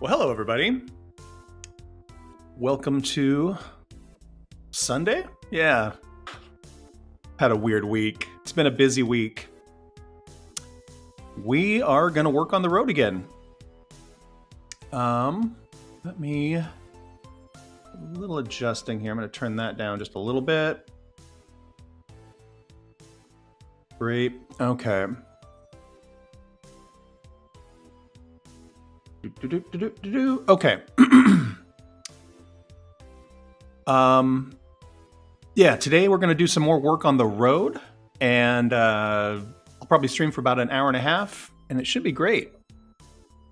Well, hello, everybody. Welcome to Sunday? Yeah. Had a weird week. It's been a busy week. We are going to work on the road again. Let me... A little adjusting here. I'm going to turn that down just a little bit. Great. Okay. Okay. Yeah, today we're going to do some more work on the road, and I'll probably stream for about an hour and a half, and it should be great.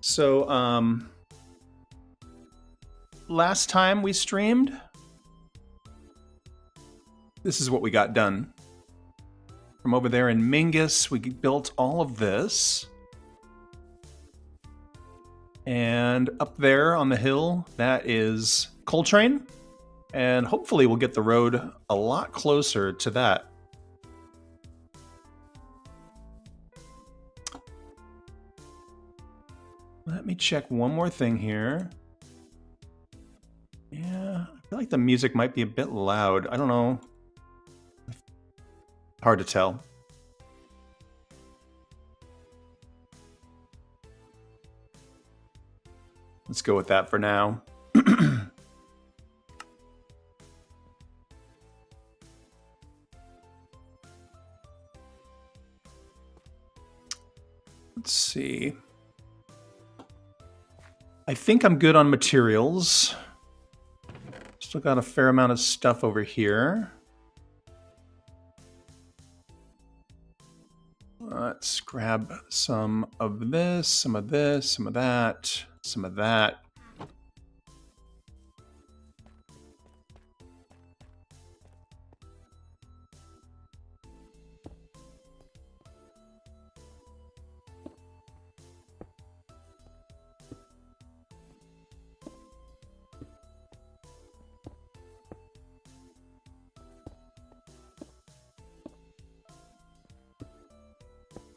So, last time we streamed, this is what we got done. From over there in Mingus, we built all of this. And up there on the hill, that is Coltrane. And hopefully we'll get the road a lot closer to that. Let me check one more thing here. Yeah, I feel like the music might be a bit loud. I don't know. Hard to tell. Let's go with that for now. Let's see. I think I'm good on materials. Still got a fair amount of stuff over here. Let's grab some of this, some of this, some of that, some of that.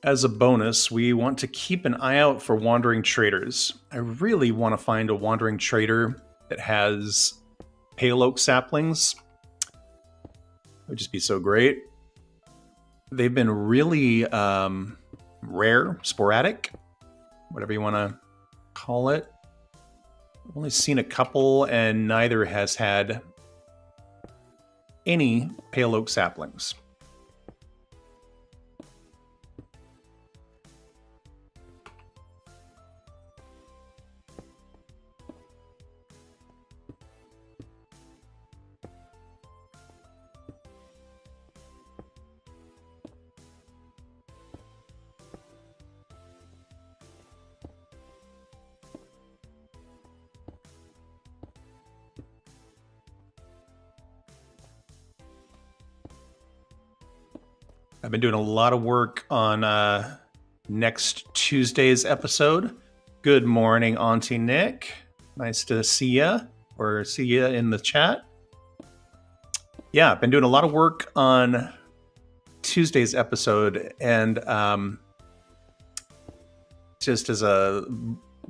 As a bonus, we want to keep an eye out for wandering traders. I really want to find a wandering trader that has pale oak saplings. It would just be so great. They've been really rare, sporadic, whatever you want to call it. I've only seen a couple, and neither has had any pale oak saplings. I've been doing a lot of work on next Tuesday's episode. Good morning, Auntie Nick. Nice to see ya, or see ya in the chat. Yeah, I've been doing a lot of work on Tuesday's episode, and just as a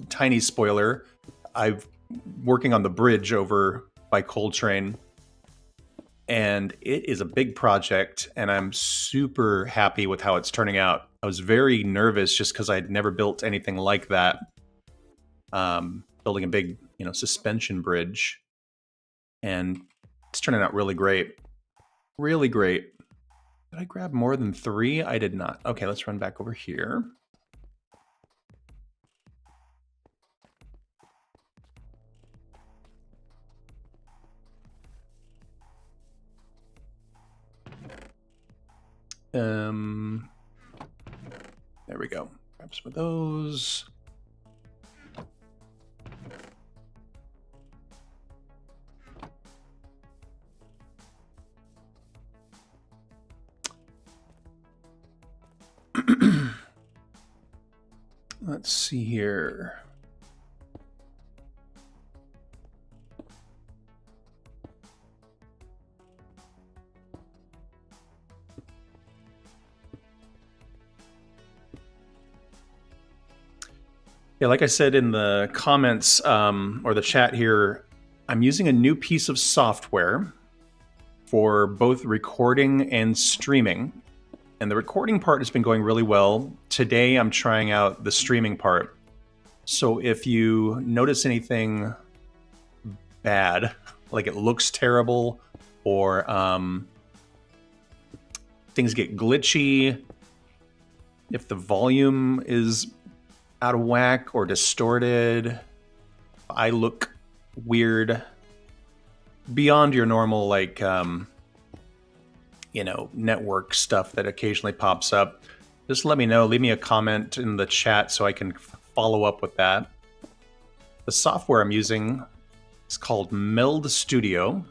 tiny spoiler, I'm working on the bridge over by Coltrane. And it is a big project, and I'm super happy with how it's turning out. I was very nervous just because I'd never built anything like that. Building a big, suspension bridge. And it's turning out really great. Really great. Did I grab more than 3? I did not. Okay, let's run back over here. There we go. Grab some of those. Let's see here. Yeah, like I said in the comments or the chat here, I'm using a new piece of software for both recording and streaming. And the recording part has been going really well. Today I'm trying out the streaming part. So if you notice anything bad, like it looks terrible, or things get glitchy, if the volume is out of whack or distorted, I look weird beyond your normal, like, network stuff that occasionally pops up, just let me know. Leave me a comment in the chat so I can follow up with that. The software I'm using is called Meld Studio,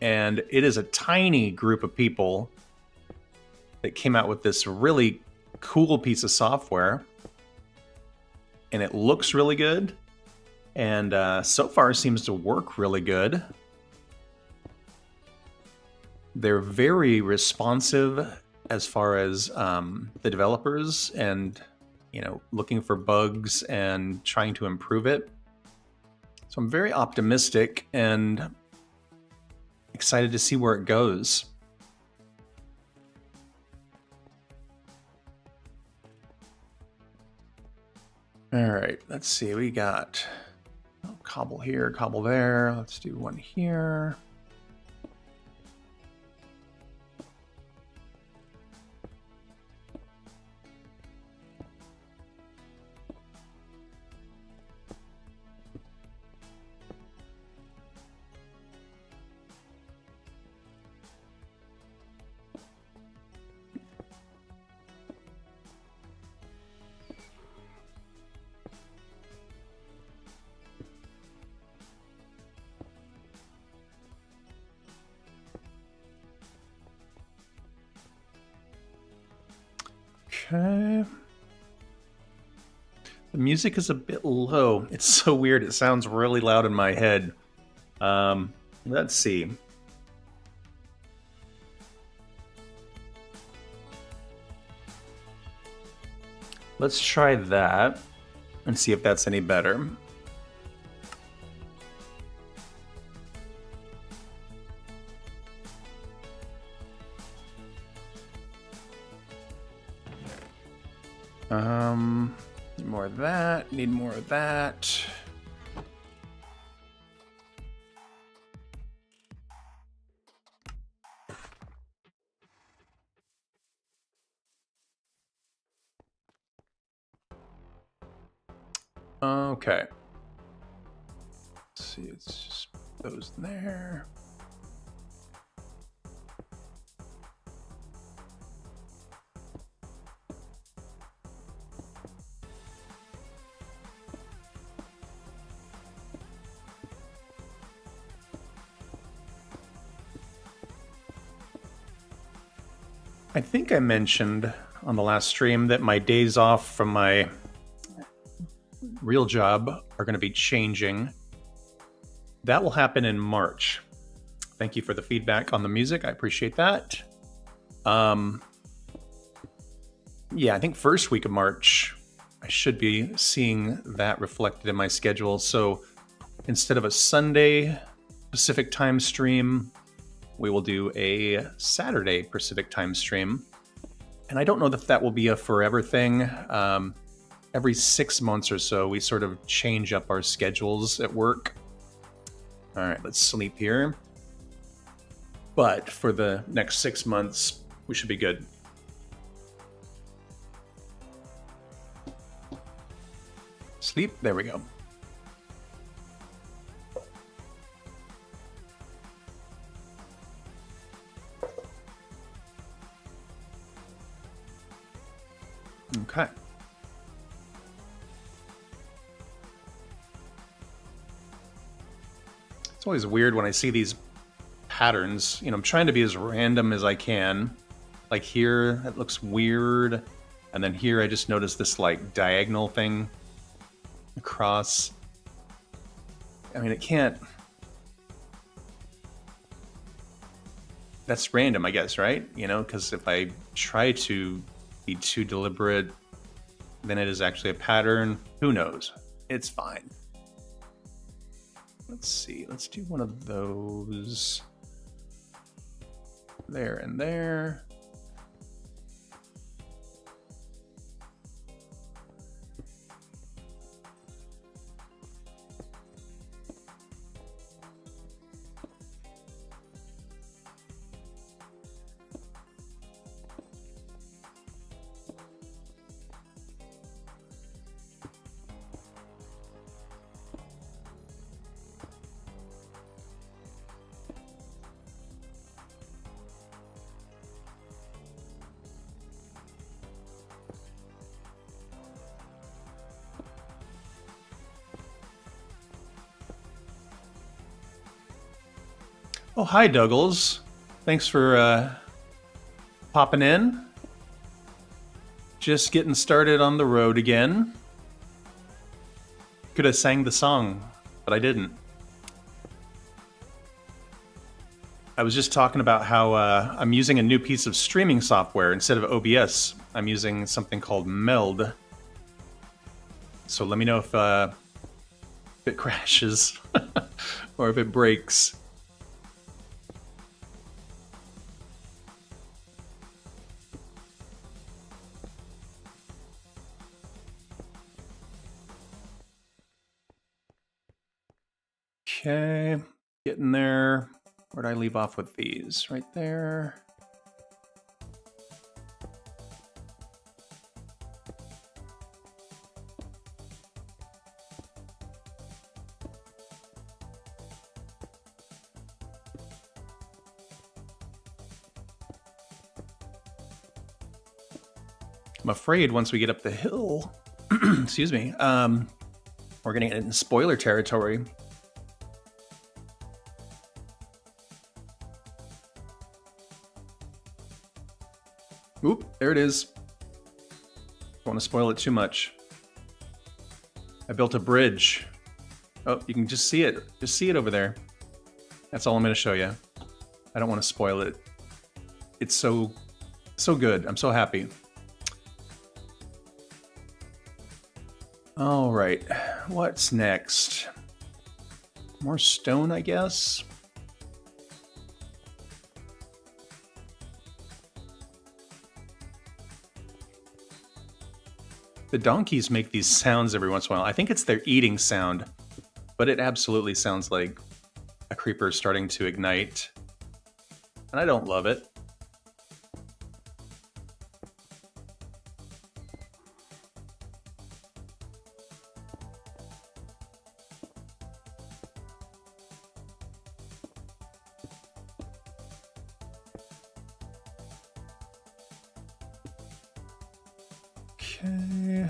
and it is a tiny group of people that came out with this really cool piece of software, and it looks really good, and so far seems to work really good. They're very responsive as far as the developers and, looking for bugs and trying to improve it. So I'm very optimistic and excited to see where it goes. All right, let's see. We got cobble here, cobble there. Let's do one here. Okay. The music is a bit low. It's so weird. It sounds really loud in my head. Let's see. Let's try that and see if that's any better. Need more of that, need more of that. Okay. Let's see, it's just those there. I think I mentioned on the last stream that my days off from my real job are going to be changing. That will happen in March. Thank you for the feedback on the music. I appreciate that. Yeah, I think first week of March, I should be seeing that reflected in my schedule. So instead of a Sunday Pacific time stream, we will do a Saturday Pacific time stream. And I don't know if that will be a forever thing. Every 6 months or so, we sort of change up our schedules at work. All right, let's sleep here. But for the next 6 months, we should be good. Sleep, there we go. Okay. It's always weird when I see these patterns. I'm trying to be as random as I can. Like here, it looks weird. And then here, I just noticed this like diagonal thing across. I mean, it can't. That's random, I guess, right? Because if I try to be too deliberate, than it is actually a pattern. Who knows? It's fine. Let's see. Let's do one of those. There and there. Oh, hi, Douglas. Thanks for popping in. Just getting started on the road again. Could have sang the song, but I didn't. I was just talking about how I'm using a new piece of streaming software instead of OBS. I'm using something called Meld. So let me know if it crashes or if it breaks. Okay, getting there. Where'd I leave off with these? Right there. I'm afraid once we get up the hill, excuse me, we're gonna get into spoiler territory. Oop, there it is. Don't want to spoil it too much. I built a bridge. Oh, you can just see it. Just see it over there. That's all I'm going to show you. I don't want to spoil it. It's so good. I'm so happy. All right, what's next? More stone, I guess. The donkeys make these sounds every once in a while. I think it's their eating sound, but it absolutely sounds like a creeper starting to ignite. And I don't love it. Okay.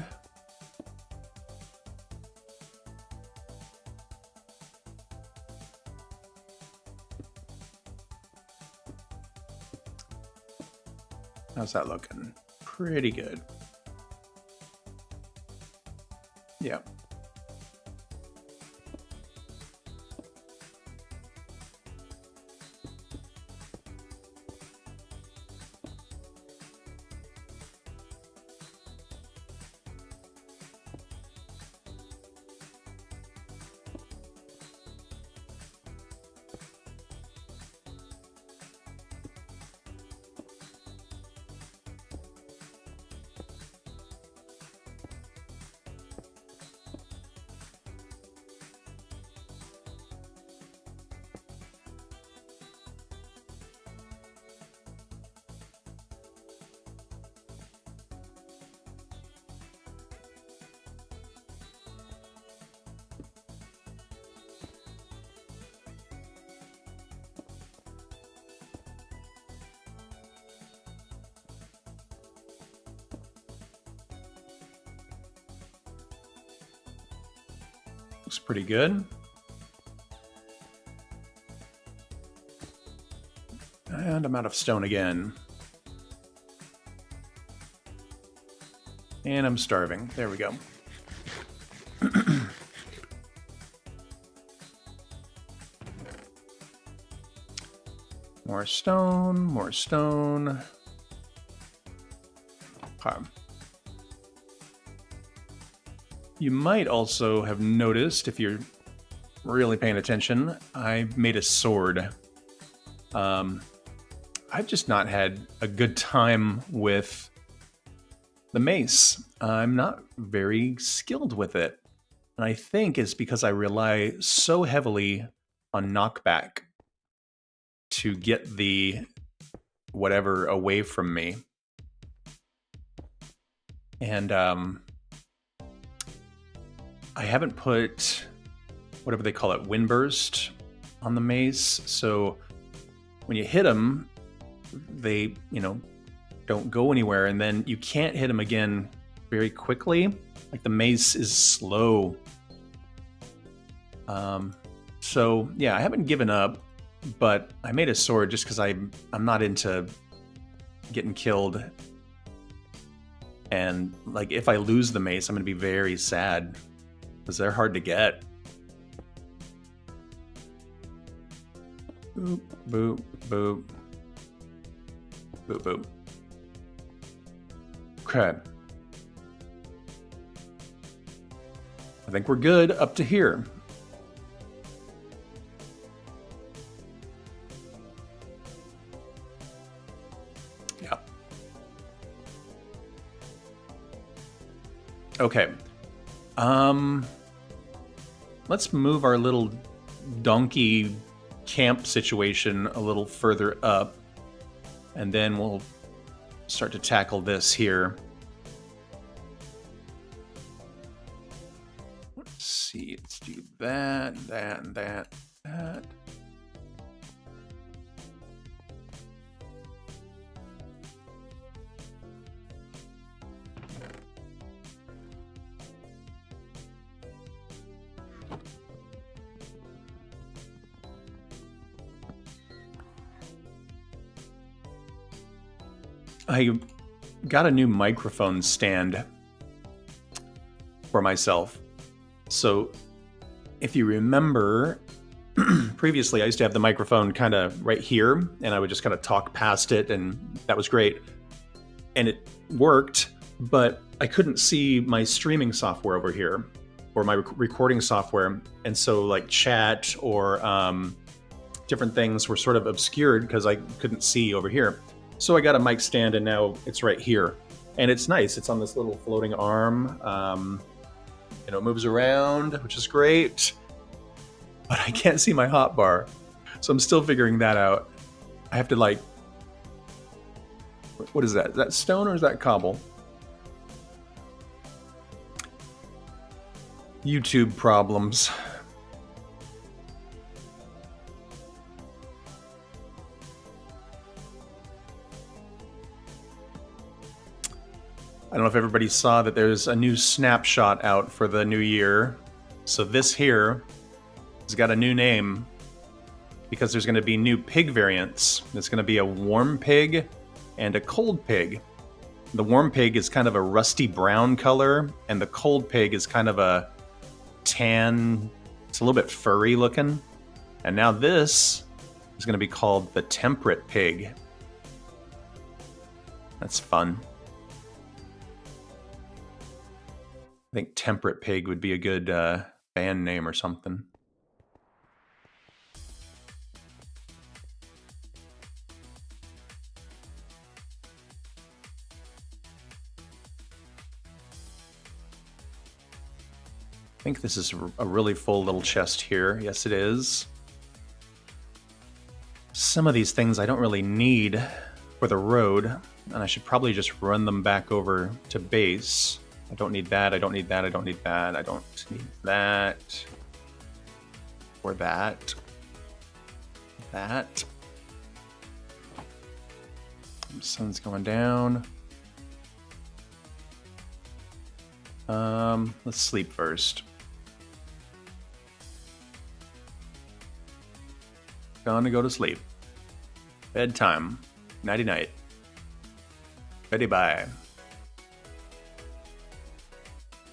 How's that looking? Pretty good. Yeah. Looks pretty good. And I'm out of stone again. And I'm starving. There we go. More stone, more stone. Okay. You might also have noticed, if you're really paying attention, I made a sword. I've just not had a good time with the mace. I'm not very skilled with it. And I think it's because I rely so heavily on knockback to get the whatever away from me. And I haven't put whatever they call it, wind burst on the mace. So when you hit them, they, don't go anywhere. And then you can't hit them again very quickly. Like the mace is slow. So yeah, I haven't given up, but I made a sword just because I'm not into getting killed. And like if I lose the mace, I'm gonna be very sad because they're hard to get. Boop, boop, boop. Boop, boop. Okay. I think we're good up to here. Yeah. Okay. Let's move our little donkey camp situation a little further up, and then we'll start to tackle this here. Let's see, let's do that, that, and that, that. I got a new microphone stand for myself. So if you remember, previously I used to have the microphone kind of right here, and I would just kind of talk past it, and that was great. And it worked, but I couldn't see my streaming software over here, or my recording software. And so like chat or different things were sort of obscured because I couldn't see over here. So I got a mic stand, and now it's right here. And it's nice. It's on this little floating arm. It moves around, which is great. But I can't see my hotbar. So I'm still figuring that out. I have to what is that? Is that stone or is that cobble? YouTube problems. I don't know if everybody saw that there's a new snapshot out for the new year. So this here has got a new name because there's going to be new pig variants. There's going to be a warm pig and a cold pig. The warm pig is kind of a rusty brown color, and the cold pig is kind of a tan, it's a little bit furry looking. And now this is going to be called the temperate pig. That's fun. I think Temperate Pig would be a good band name or something. I think this is a really full little chest here. Yes, it is. Some of these things I don't really need for the road, and I should probably just run them back over to base. I don't need that, I don't need that, I don't need that, I don't need that. Or that. That. The sun's going down. Let's sleep first. Gonna go to sleep. Bedtime. Nighty night. Ready bye.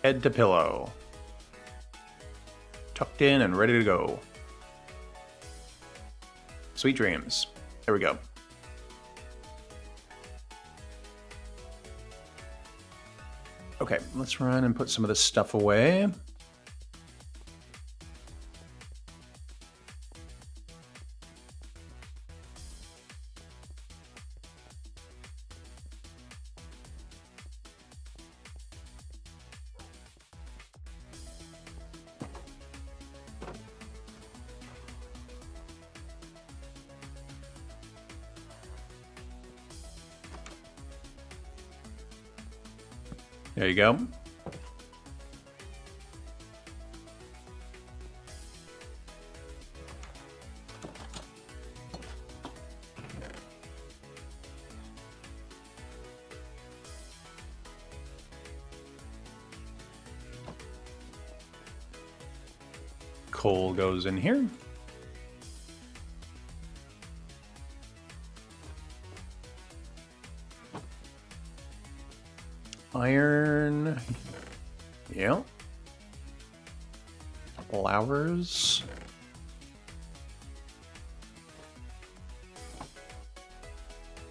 Head to pillow. Tucked in and ready to go. Sweet dreams. There we go. Okay, let's run and put some of this stuff away. There you go. Coal goes in here. Iron. Yeah. Flowers.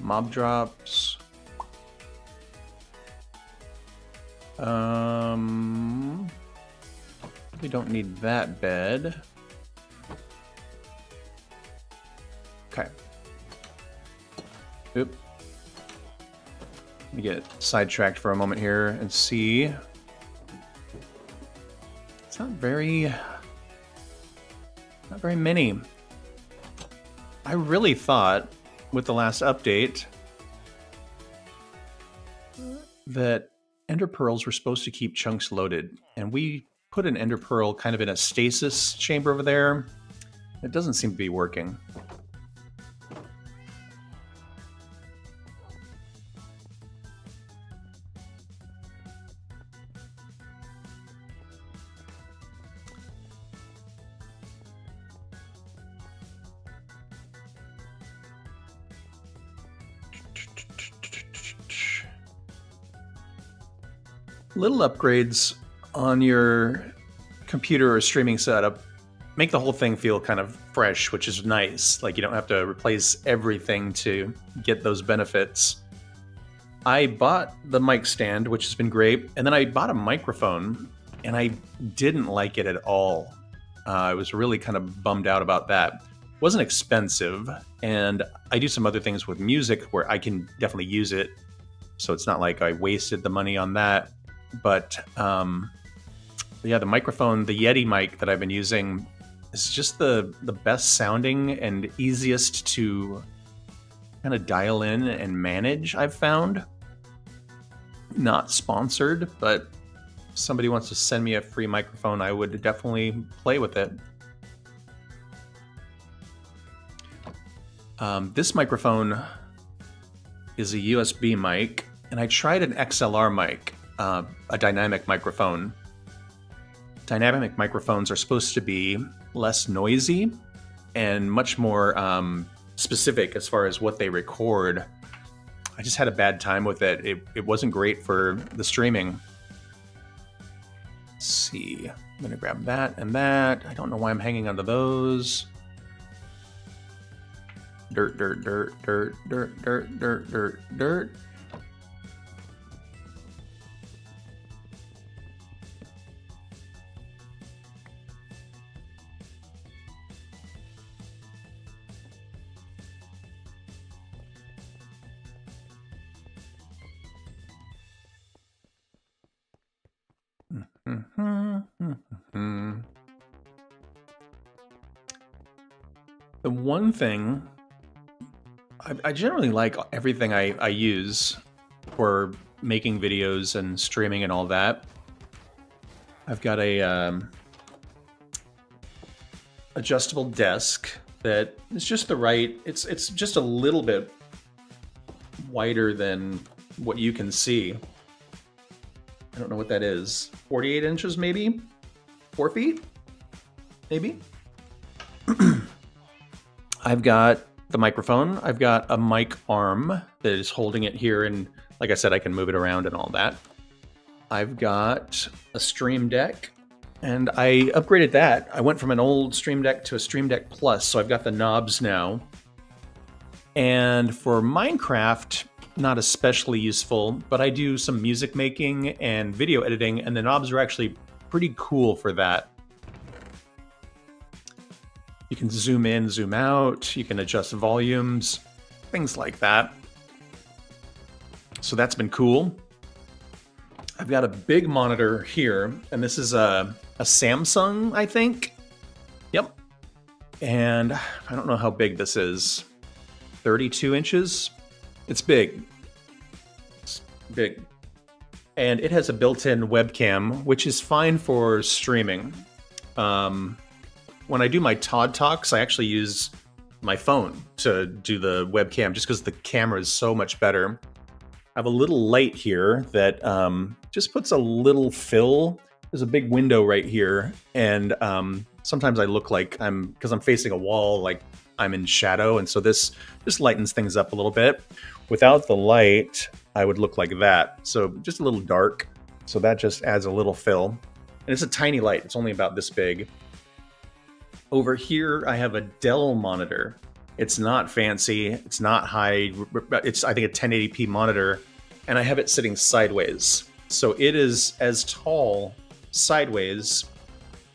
Mob drops. We don't need that bed. Okay. Oop. Let me get sidetracked for a moment here and see. It's not very many. I really thought with the last update that ender pearls were supposed to keep chunks loaded, and we put an ender pearl kind of in a stasis chamber over there. It doesn't seem to be working. Little upgrades on your computer or streaming setup make the whole thing feel kind of fresh, which is nice. Like, you don't have to replace everything to get those benefits. I bought the mic stand, which has been great, and then I bought a microphone, and I didn't like it at all. I was really kind of bummed out about that. It wasn't expensive, and I do some other things with music where I can definitely use it, so it's not like I wasted the money on that. But yeah, the microphone, the Yeti mic that I've been using, is just the best sounding and easiest to kind of dial in and manage, I've found. Not sponsored, but if somebody wants to send me a free microphone, I would definitely play with it. This microphone is a USB mic, and I tried an XLR mic. A dynamic microphone. Dynamic microphones are supposed to be less noisy and much more specific as far as what they record. I just had a bad time with it. It wasn't great for the streaming. Let's see. I'm going to grab that and that. I don't know why I'm hanging onto those. Dirt, dirt, dirt, dirt, dirt, dirt, dirt, dirt, dirt. The one thing, I generally like everything I use for making videos and streaming and all that. I've got a adjustable desk that is just the right, it's just a little bit wider than what you can see. I don't know what that is. 48 inches, maybe? 4 feet? Maybe? I've got the microphone. I've got a mic arm that is holding it here, and like I said, I can move it around and all that. I've got a Stream Deck, and I upgraded that. I went from an old Stream Deck to a Stream Deck Plus, so I've got the knobs now. And for Minecraft, not especially useful, but I do some music making and video editing, and the knobs are actually pretty cool for that. You can zoom in, zoom out, you can adjust volumes, things like that. So that's been cool. I've got a big monitor here, and this is a Samsung, I think. Yep. And I don't know how big this is. 32 inches? It's big. It's big. And it has a built-in webcam, which is fine for streaming. When I do my Todd Talks, I actually use my phone to do the webcam just because the camera is so much better. I have a little light here that just puts a little fill. There's a big window right here, and sometimes I look like because I'm facing a wall, like I'm in shadow, and so this just lightens things up a little bit. Without the light, I would look like that, so just a little dark. So that just adds a little fill, and it's a tiny light. It's only about this big. Over here, I have a Dell monitor. It's not fancy. It's not high. It's, I think, a 1080p monitor, and I have it sitting sideways. So it is as tall sideways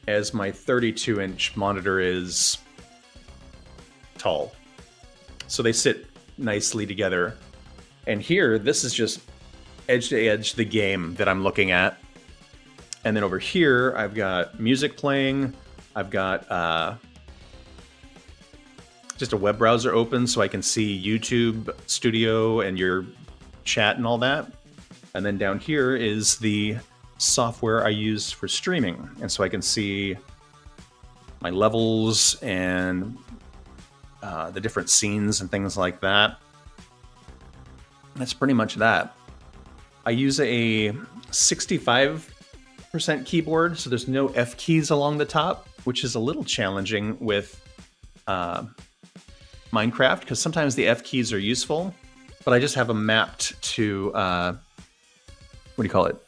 as my 32-inch monitor is tall. So they sit nicely together. And here, this is just edge to edge the game that I'm looking at. And then over here, I've got music playing. I've got just a web browser open so I can see YouTube Studio and your chat and all that. And then down here is the software I use for streaming. And so I can see my levels and the different scenes and things like that. That's pretty much that. I use a 65% keyboard, so there's no F keys along the top, which is a little challenging with Minecraft, because sometimes the F keys are useful, but I just have them mapped to,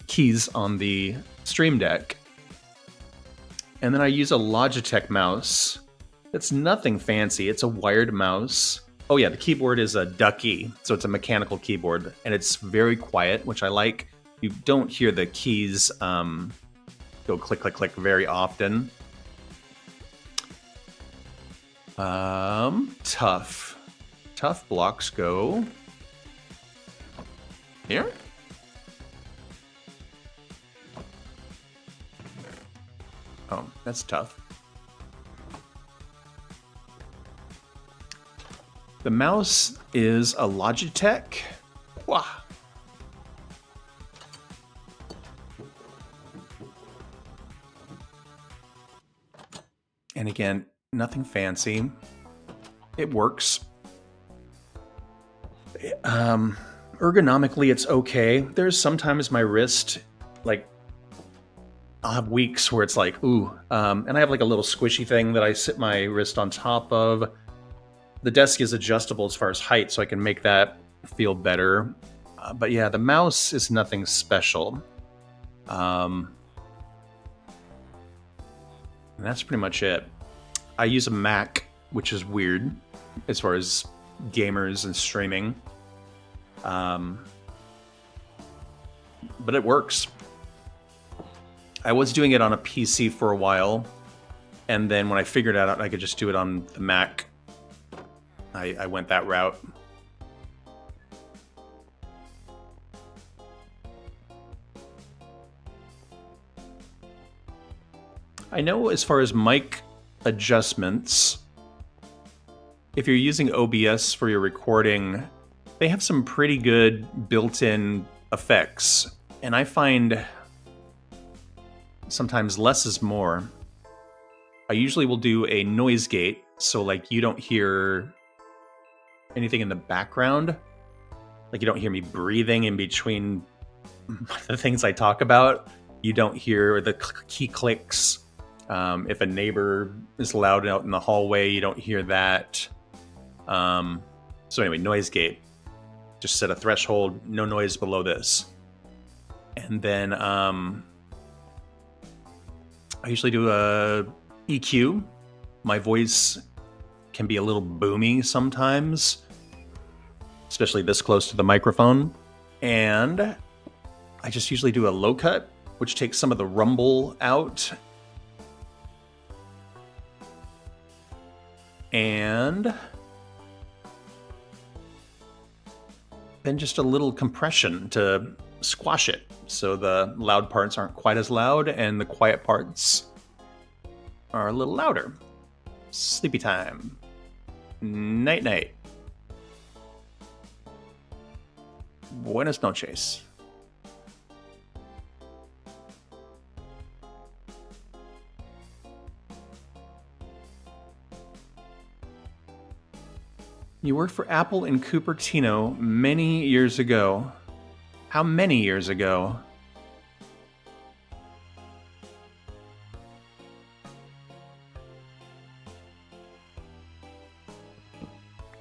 keys on the Stream Deck. And then I use a Logitech mouse. It's nothing fancy. It's a wired mouse. Oh yeah, the keyboard is a Ducky, so it's a mechanical keyboard, and it's very quiet, which I like. You don't hear the keys go click, click, click very often. Tough. Tough blocks go here. Oh, that's tough. The mouse is a Logitech. Wah. And again, nothing fancy. It works. Ergonomically, it's okay. There's sometimes my wrist, like, I'll have weeks where it's like, ooh. And I have like a little squishy thing that I sit my wrist on top of. The desk is adjustable as far as height, so I can make that feel better. But yeah, the mouse is nothing special. And that's pretty much it. I use a Mac, which is weird as far as gamers and streaming. But it works. I was doing it on a PC for a while, and then when I figured out I could just do it on the Mac, I went that route. I know as far as mic adjustments, if you're using OBS for your recording, they have some pretty good built-in effects. And I find sometimes less is more. I usually will do a noise gate, so like you don't hear anything in the background. Like you don't hear me breathing in between the things I talk about. You don't hear the key clicks. If a neighbor is loud out in the hallway, you don't hear that. So anyway, noise gate. Just set a threshold, no noise below this. And then I usually do a EQ. My voice can be a little boomy sometimes. especially this close to the microphone. And I just usually do a low cut, which takes some of the rumble out. And then just a little compression to squash it so the loud parts aren't quite as loud and the quiet parts are a little louder. Sleepy time. Night night. Buenas noches. You worked for Apple in Cupertino many years ago. How many years ago?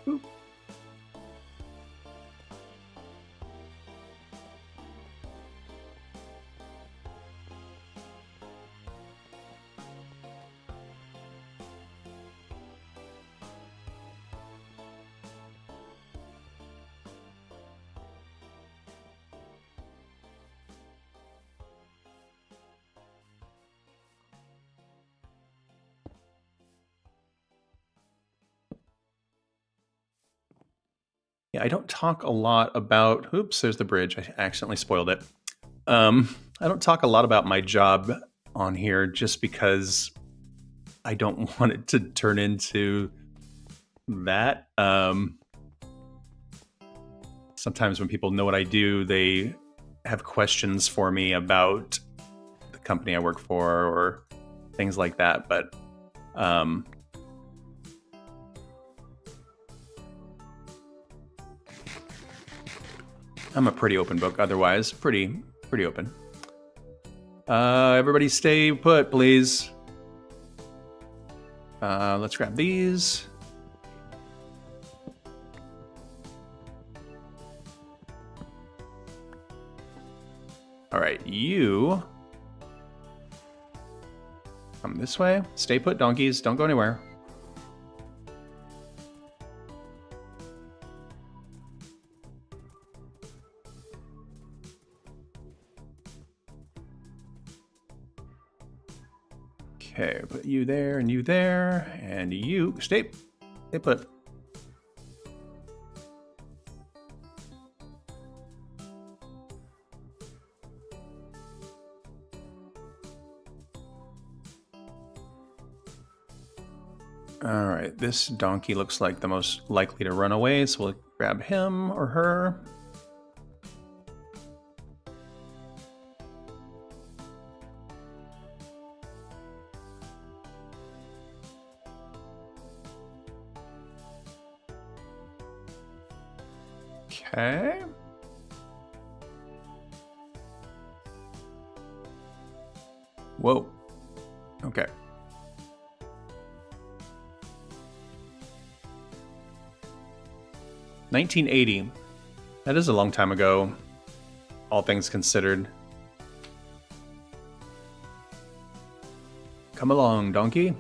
Ooh. Yeah, I don't talk a lot about... Oops, there's the bridge. I accidentally spoiled it. I don't talk a lot about my job on here just because I don't want it to turn into that. Sometimes when people know what I do, they have questions for me about the company I work for or things like that. But I'm a pretty open book otherwise. Pretty open. Everybody stay put, please. Let's grab these. All right, you come this way. Stay put, donkeys. Don't go anywhere. Okay, put you there, and you stay put. All right, this donkey looks like the most likely to run away, so we'll grab him or her. Okay. Whoa. Okay. $1980. That is a long time ago, all things considered. Come along, donkey.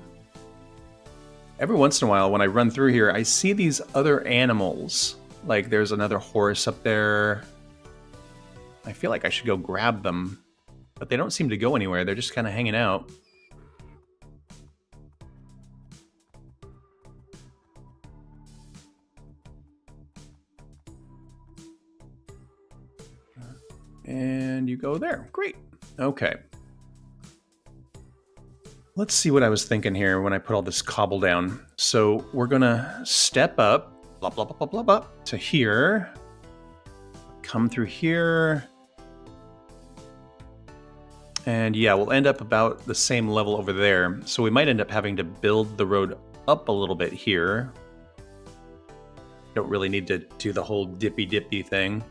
Every once in a while, when I run through here, I see these other animals. Like, there's another horse up there. I feel like I should go grab them, but they don't seem to go anywhere. They're just kind of hanging out. And you go there. Great. Okay. Let's see what I was thinking here when I put all this cobble down. So we're going to step up, blah, blah, blah, blah, blah, blah, to here. Come through here. And yeah, we'll end up about the same level over there. So we might end up having to build the road up a little bit here. Don't really need to do the whole dippy thing.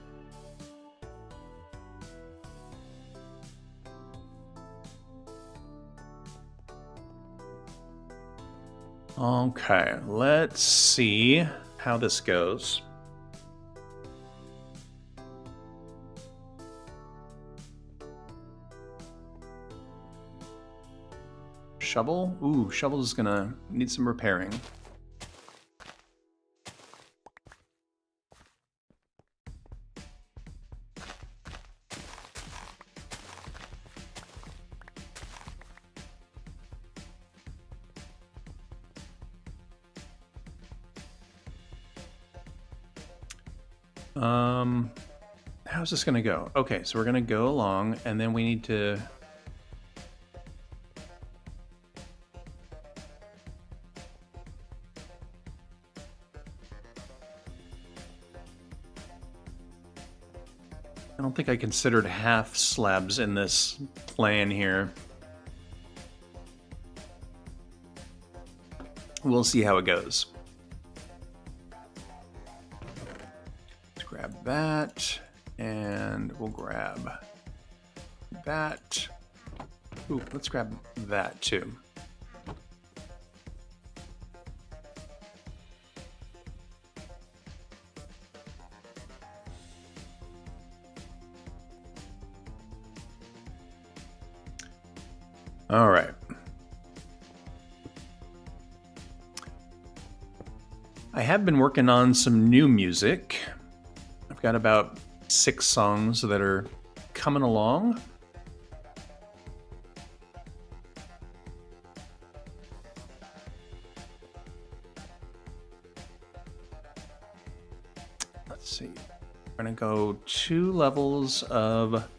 Okay, let's see how this goes. Shovel? Ooh, shovel is gonna need some repairing. How's this gonna go? Okay, so we're gonna go along, and then we need to... I don't think I considered half slabs in this plan here. We'll see how it goes. Let's grab that, and we'll grab that. Ooh, let's grab that too. All right. I have been working on some new music. I've got about 6 songs that are coming along. Let's see. We're going to go 2 levels of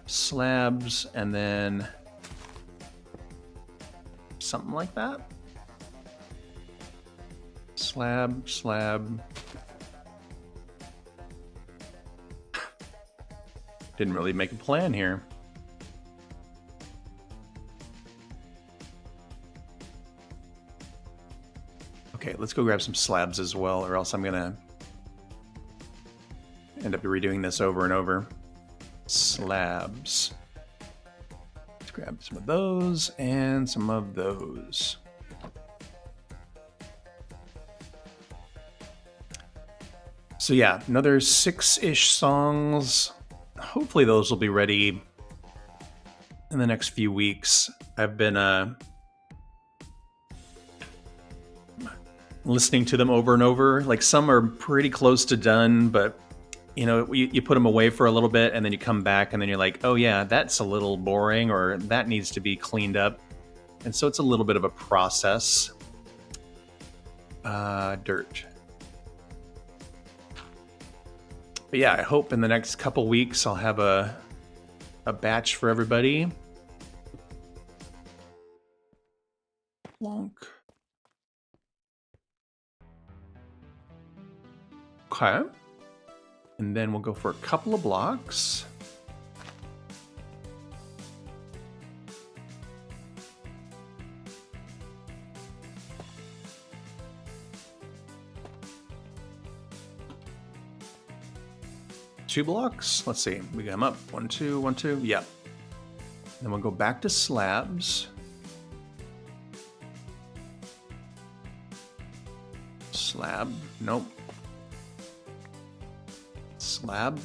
slabs and then something like that. Slab, slab. Didn't really make a plan here. Okay, let's go grab some slabs as well, or else I'm gonna end up redoing this over and over. Slabs. Let's grab some of those and some of those. So yeah, another 6-ish songs. Hopefully those will be ready in the next few weeks. I've been listening to them over and over. Like, some are pretty close to done, but you know, you put them away for a little bit and then you come back and then you're like, oh yeah, that's a little boring, or that needs to be cleaned up. And so it's a little bit of a process. Dirt. But yeah, I hope in the next couple weeks I'll have a batch for everybody. Plonk. Okay. And then we'll go for a couple of blocks. Two blocks. Let's see. We got them up. 1, 2, 1, 2. Yeah. Then we'll go back to slabs. Slab. Nope. Slab.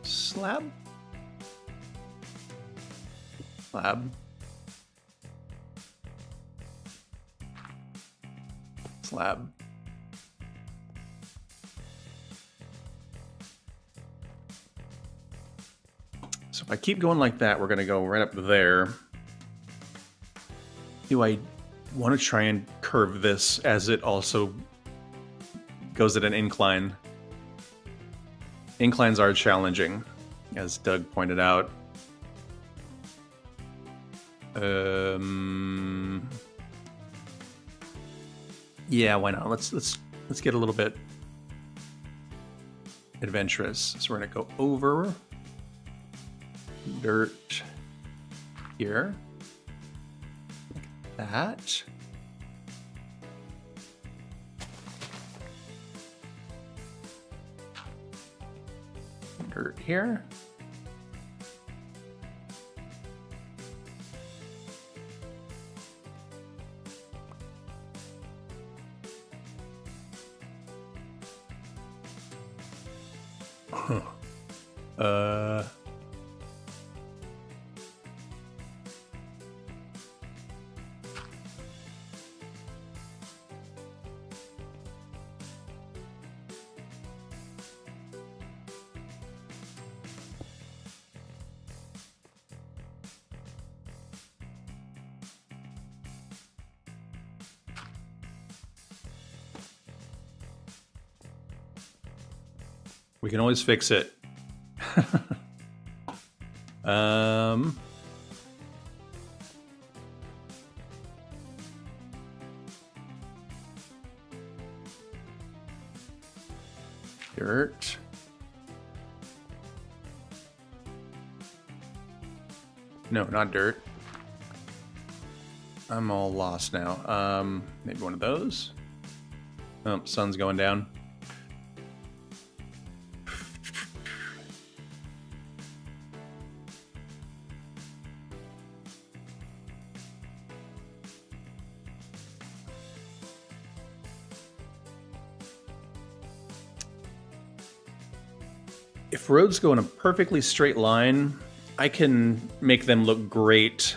Slab. Slab. Slab. So if I keep going like that, we're going to go right up there. Do I want to try and curve this as it also goes at an incline? Inclines are challenging, as Doug pointed out. Yeah, why not? Let's get a little bit adventurous. So we're gonna go over dirt here, like that. Dirt here. We can always fix it. Dirt. No, not dirt. I'm all lost now. Maybe one of those. Oh, sun's going down. If roads go in a perfectly straight line, I can make them look great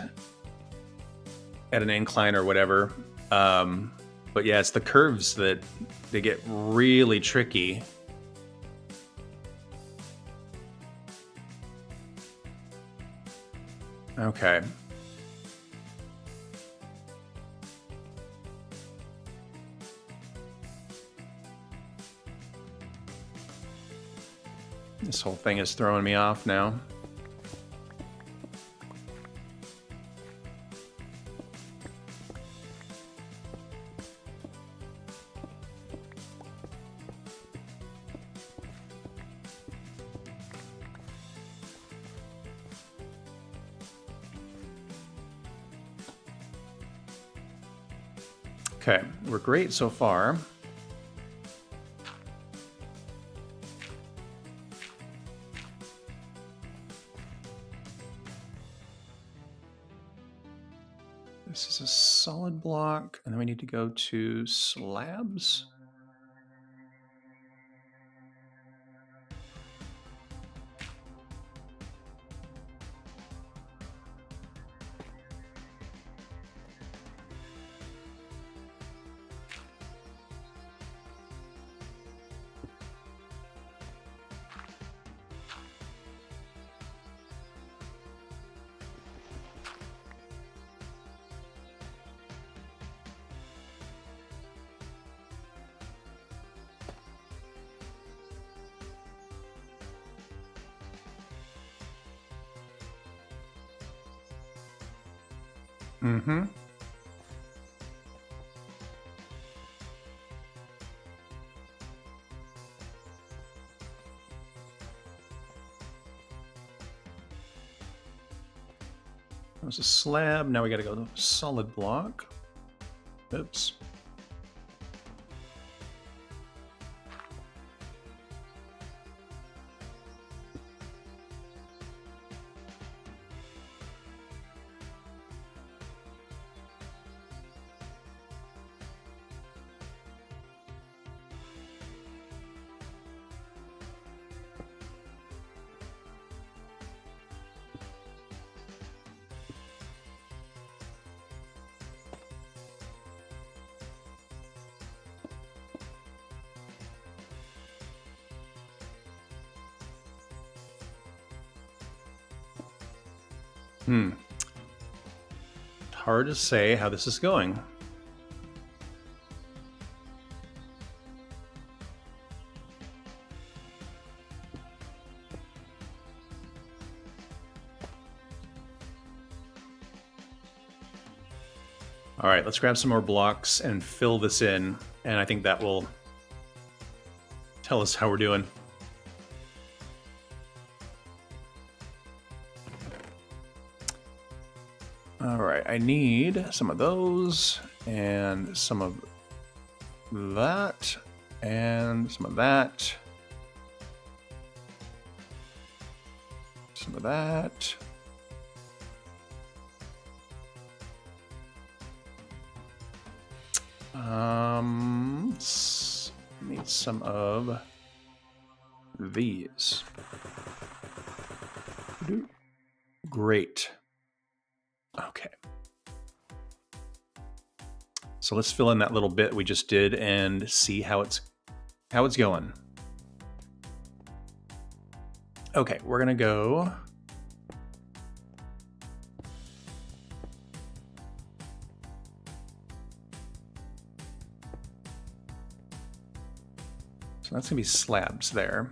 at an incline or whatever. But yeah, it's the curves that they get really tricky. Okay. This whole thing is throwing me off now. Okay, we're great so far. This is a solid block, and then we need to go to slabs. Mm-hmm. That was a slab. Now we got to go to solid block. Oops. Hard to say how this is going. All right, let's grab some more blocks and fill this in, and I think that will tell us how we're doing. All right, I need some of those, and some of that, and some of that. Some of that. Need some of these. Great. Okay. So let's fill in that little bit we just did and see how it's going. Okay, we're gonna go. So that's gonna be slabs there.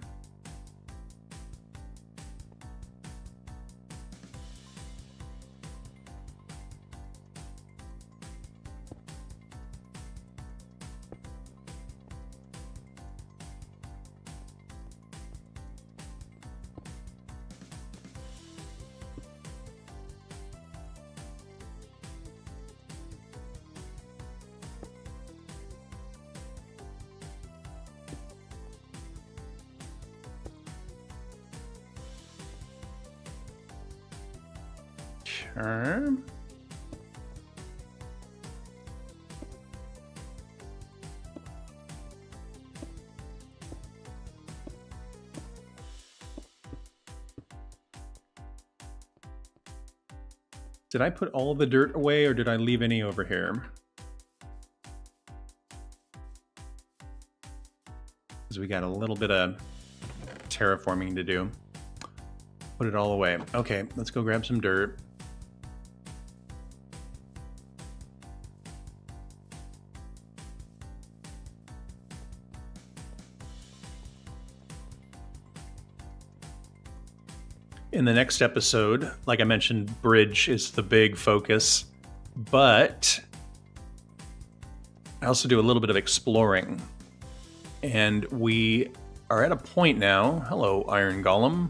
Okay. Did I put all the dirt away or did I leave any over here? Because we got a little bit of terraforming to do. Put it all away. Okay, let's go grab some dirt. In the next episode, like I mentioned, bridge is the big focus, but I also do a little bit of exploring. And we are at a point now. Hello, Iron Golem.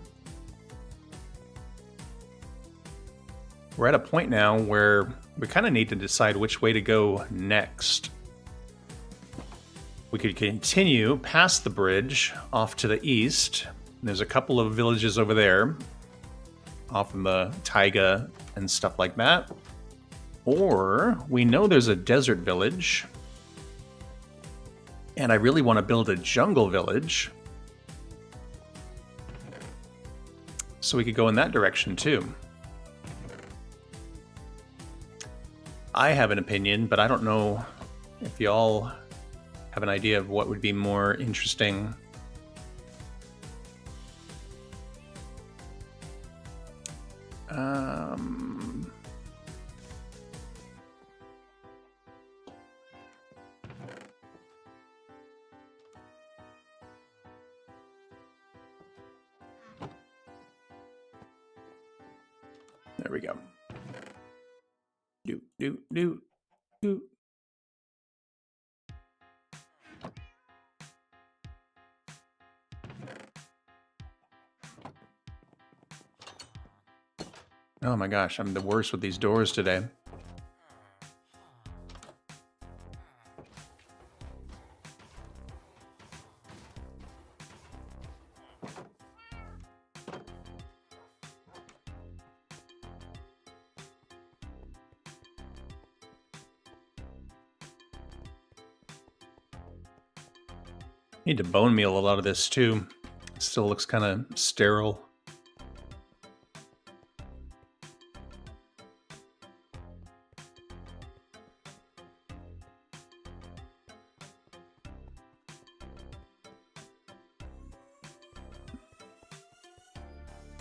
We're at a point now where we kind of need to decide which way to go next. We could continue past the bridge off to the east. There's a couple of villages over there, off in the taiga and stuff like that. Or we know there's a desert village, and I really want to build a jungle village. So we could go in that direction too. I have an opinion, but I don't know if y'all have an idea of what would be more interesting. There we go. Do. Oh my gosh, I'm the worst with these doors today. Need to bone meal a lot of this too. It still looks kind of sterile.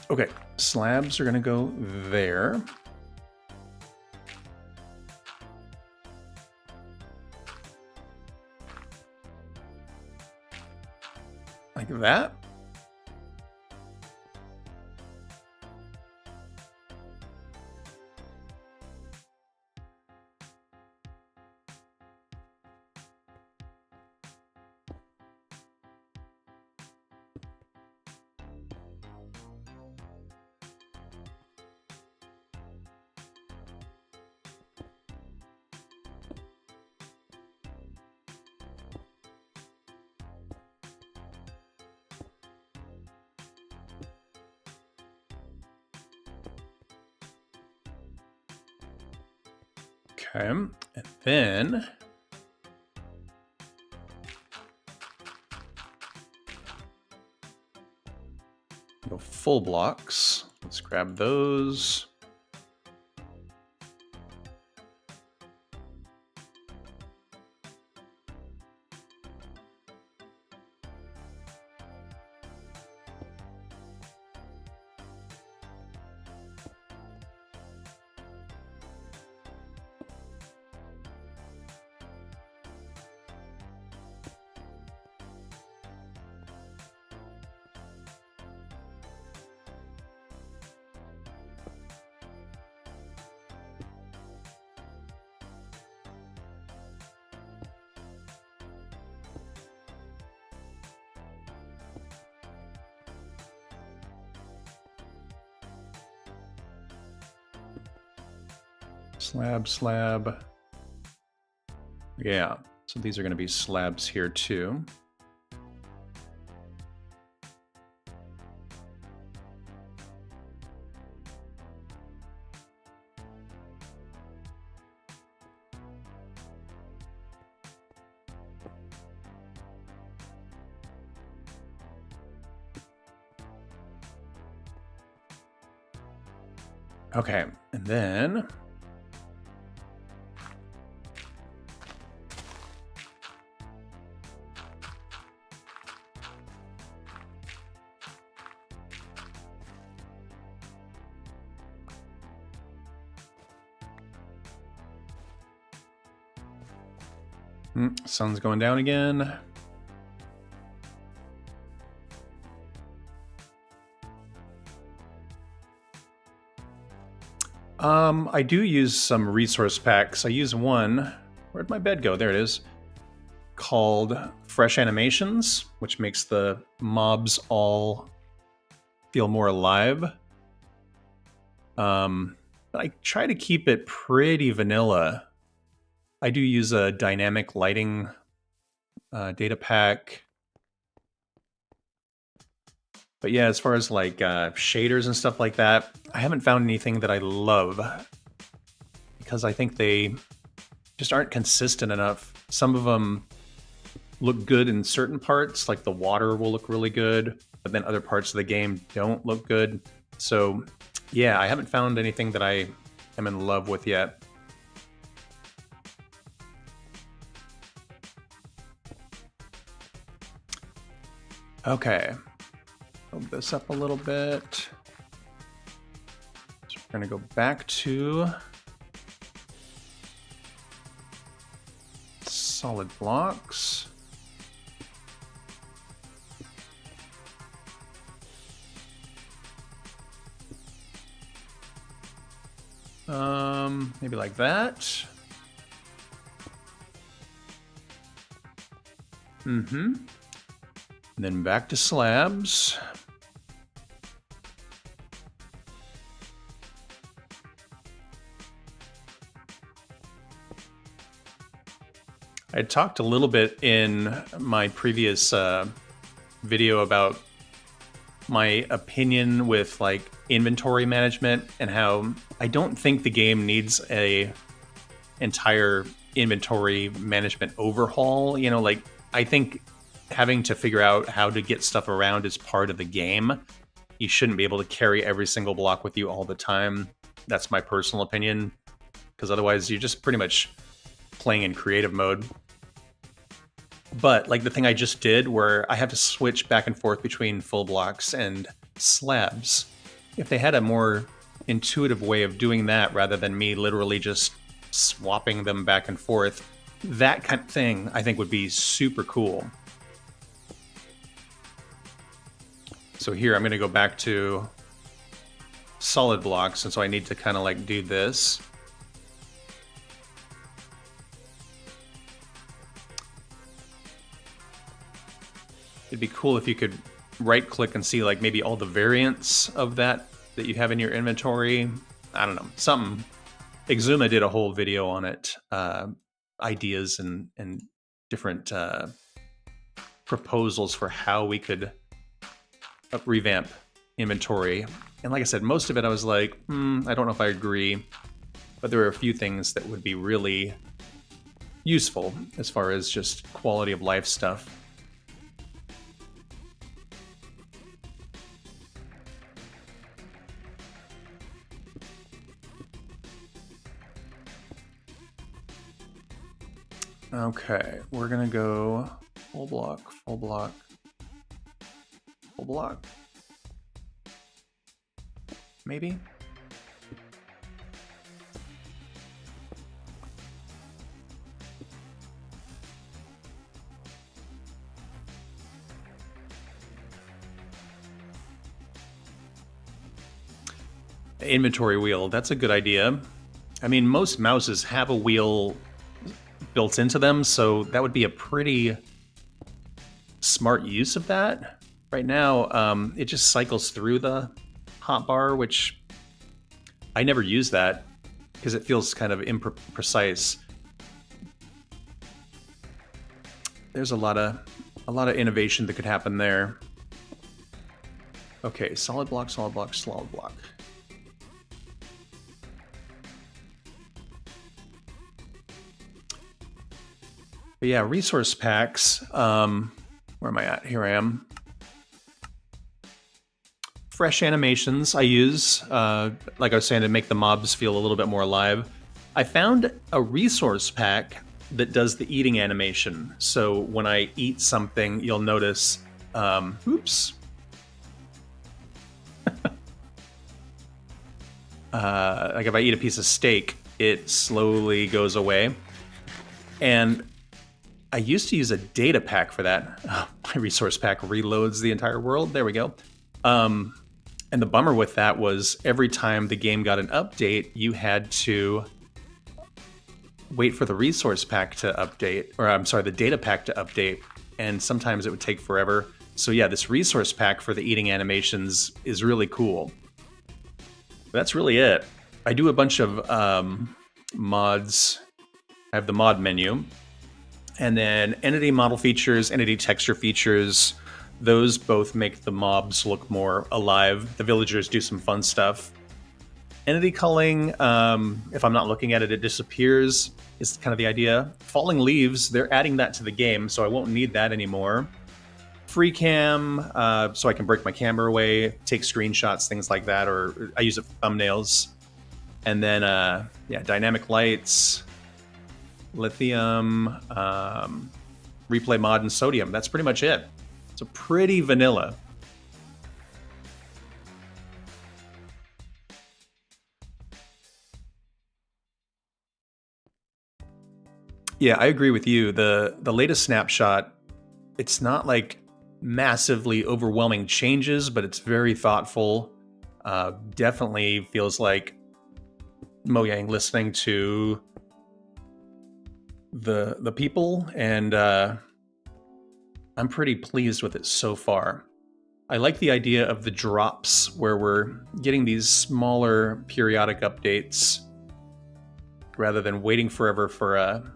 Okay, slabs are gonna go there. Like that. Okay, and then go full blocks. Let's grab those. Slab. Yeah, so these are going to be slabs here too. Okay, and then sun's going down again. I do use some resource packs. I use one. Where'd my bed go? There it is. Called Fresh Animations, which makes the mobs all feel more alive. But I try to keep it pretty vanilla. I do use a dynamic lighting data pack. But yeah, as far as like shaders and stuff like that, I haven't found anything that I love because I think they just aren't consistent enough. Some of them look good in certain parts, like the water will look really good, but then other parts of the game don't look good. So yeah, I haven't found anything that I am in love with yet. Okay. Build this up a little bit. So we're going to go back to solid blocks. Maybe like that. And then back to slabs. I had talked a little bit in my previous video about my opinion with like inventory management and how I don't think the game needs a entire inventory management overhaul. You know, like I think having to figure out how to get stuff around is part of the game. You shouldn't be able to carry every single block with you all the time. That's my personal opinion, because otherwise you're just pretty much playing in creative mode. But like the thing I just did where I have to switch back and forth between full blocks and slabs, if they had a more intuitive way of doing that rather than me literally just swapping them back and forth, that kind of thing I think would be super cool. So here I'm going to go back to solid blocks, and so I need to kind of like do this. It'd be cool if you could right click and see like maybe all the variants of that you have in your inventory. I don't know, something. Exuma did a whole video on it, ideas and different proposals for how we could revamp inventory. And like I said, most of it I was like, I don't know if I agree, but there are a few things that would be really useful as far as just quality of life stuff. Okay, we're gonna go full block, full block, full block. Maybe? Inventory wheel, that's a good idea. I mean, most mouses have a wheel built into them, so that would be a pretty smart use of that. Right now, it just cycles through the hotbar, which I never use that because it feels kind of imprecise. There's a lot of innovation that could happen there. Okay, solid block, solid block, solid block. But yeah, resource packs. Where am I at? Here I am. fresh animations I use, like I was saying, to make the mobs feel a little bit more alive. I found a resource pack that does the eating animation. So when I eat something, you'll notice, oops. Like if I eat a piece of steak, it slowly goes away. And I used to use a data pack for that. Oh, my resource pack reloads the entire world. There we go. And the bummer with that was every time the game got an update, you had to wait for the resource pack to update, or I'm sorry, the data pack to update, and sometimes it would take forever. So yeah, this resource pack for the eating animations is really cool. That's really it. I do a bunch of mods. I have the mod menu, and then entity model features, entity texture features. Those both make the mobs look more alive. The villagers do some fun stuff. Entity culling, if I'm not looking at it, it disappears, is kind of the idea. Falling leaves, they're adding that to the game, so I won't need that anymore. Free cam, so I can break my camera away, take screenshots, things like that, or I use it for thumbnails. And then, yeah, dynamic lights, lithium, replay mod, and sodium. That's pretty much it. So pretty vanilla. Yeah, I agree with you. The latest snapshot, it's not like massively overwhelming changes, but it's very thoughtful. Definitely feels like Mojang listening to the people, and I'm pretty pleased with it so far. I like the idea of the drops, where we're getting these smaller periodic updates rather than waiting forever for a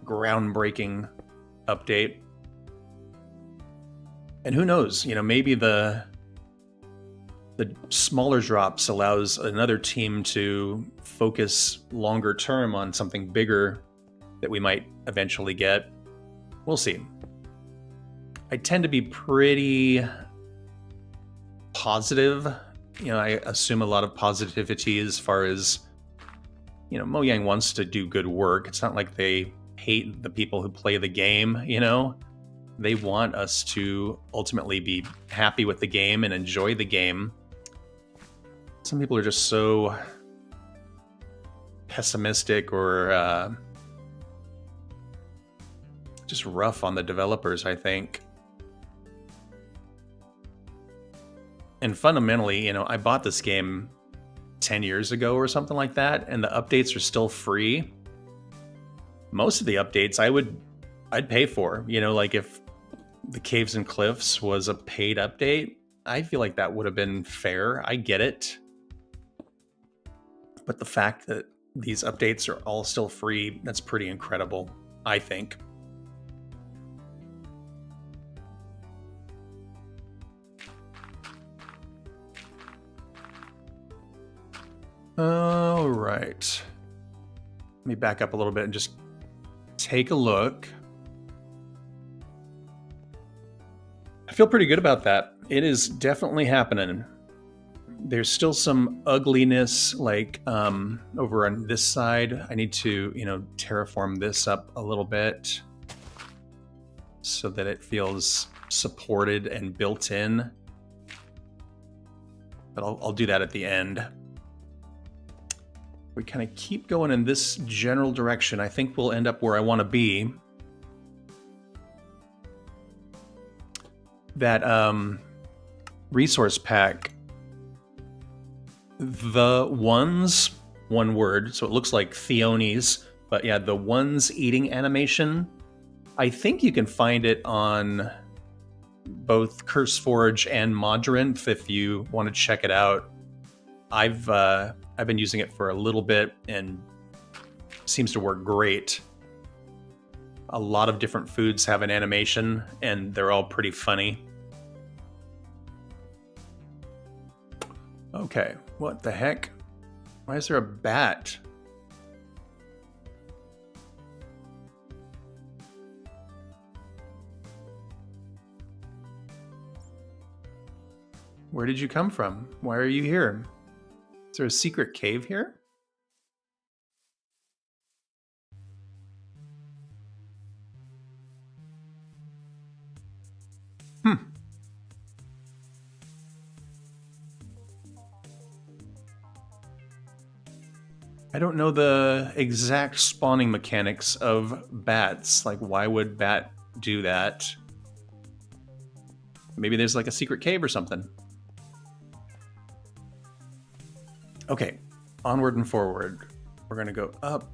groundbreaking update. And who knows, you know, maybe the smaller drops allows another team to focus longer term on something bigger that we might eventually get. We'll see. I tend to be pretty positive. You know, I assume a lot of positivity as far as, you know, Mojang wants to do good work. It's not like they hate the people who play the game, you know? They want us to ultimately be happy with the game and enjoy the game. Some people are just so pessimistic or just rough on the developers, I think. And fundamentally, you know, I bought this game 10 years ago or something like that, and the updates are still free. Most of the updates I'd pay for. You know, like if the Caves and Cliffs was a paid update, I feel like that would have been fair. I get it. But the fact that these updates are all still free, that's pretty incredible, I think. All right. Let me back up a little bit and just take a look. I feel pretty good about that. It is definitely happening. There's still some ugliness, like over on this side. I need to, you know, terraform this up a little bit so that it feels supported and built in. But I'll do that at the end. We kind of keep going in this general direction. I think we'll end up where I want to be. That resource pack, the ones, one word, so it looks like Theonies, but yeah, the ones eating animation, I think you can find it on both CurseForge and Modrinth if you want to check it out. I've been using it for a little bit and it seems to work great. A lot of different foods have an animation and they're all pretty funny. Okay, what the heck? Why is there a bat? Where did you come from? Why are you here? Is there a secret cave here? I don't know the exact spawning mechanics of bats. Like, why would bat do that? Maybe there's like a secret cave or something. Okay, onward and forward. We're gonna go up.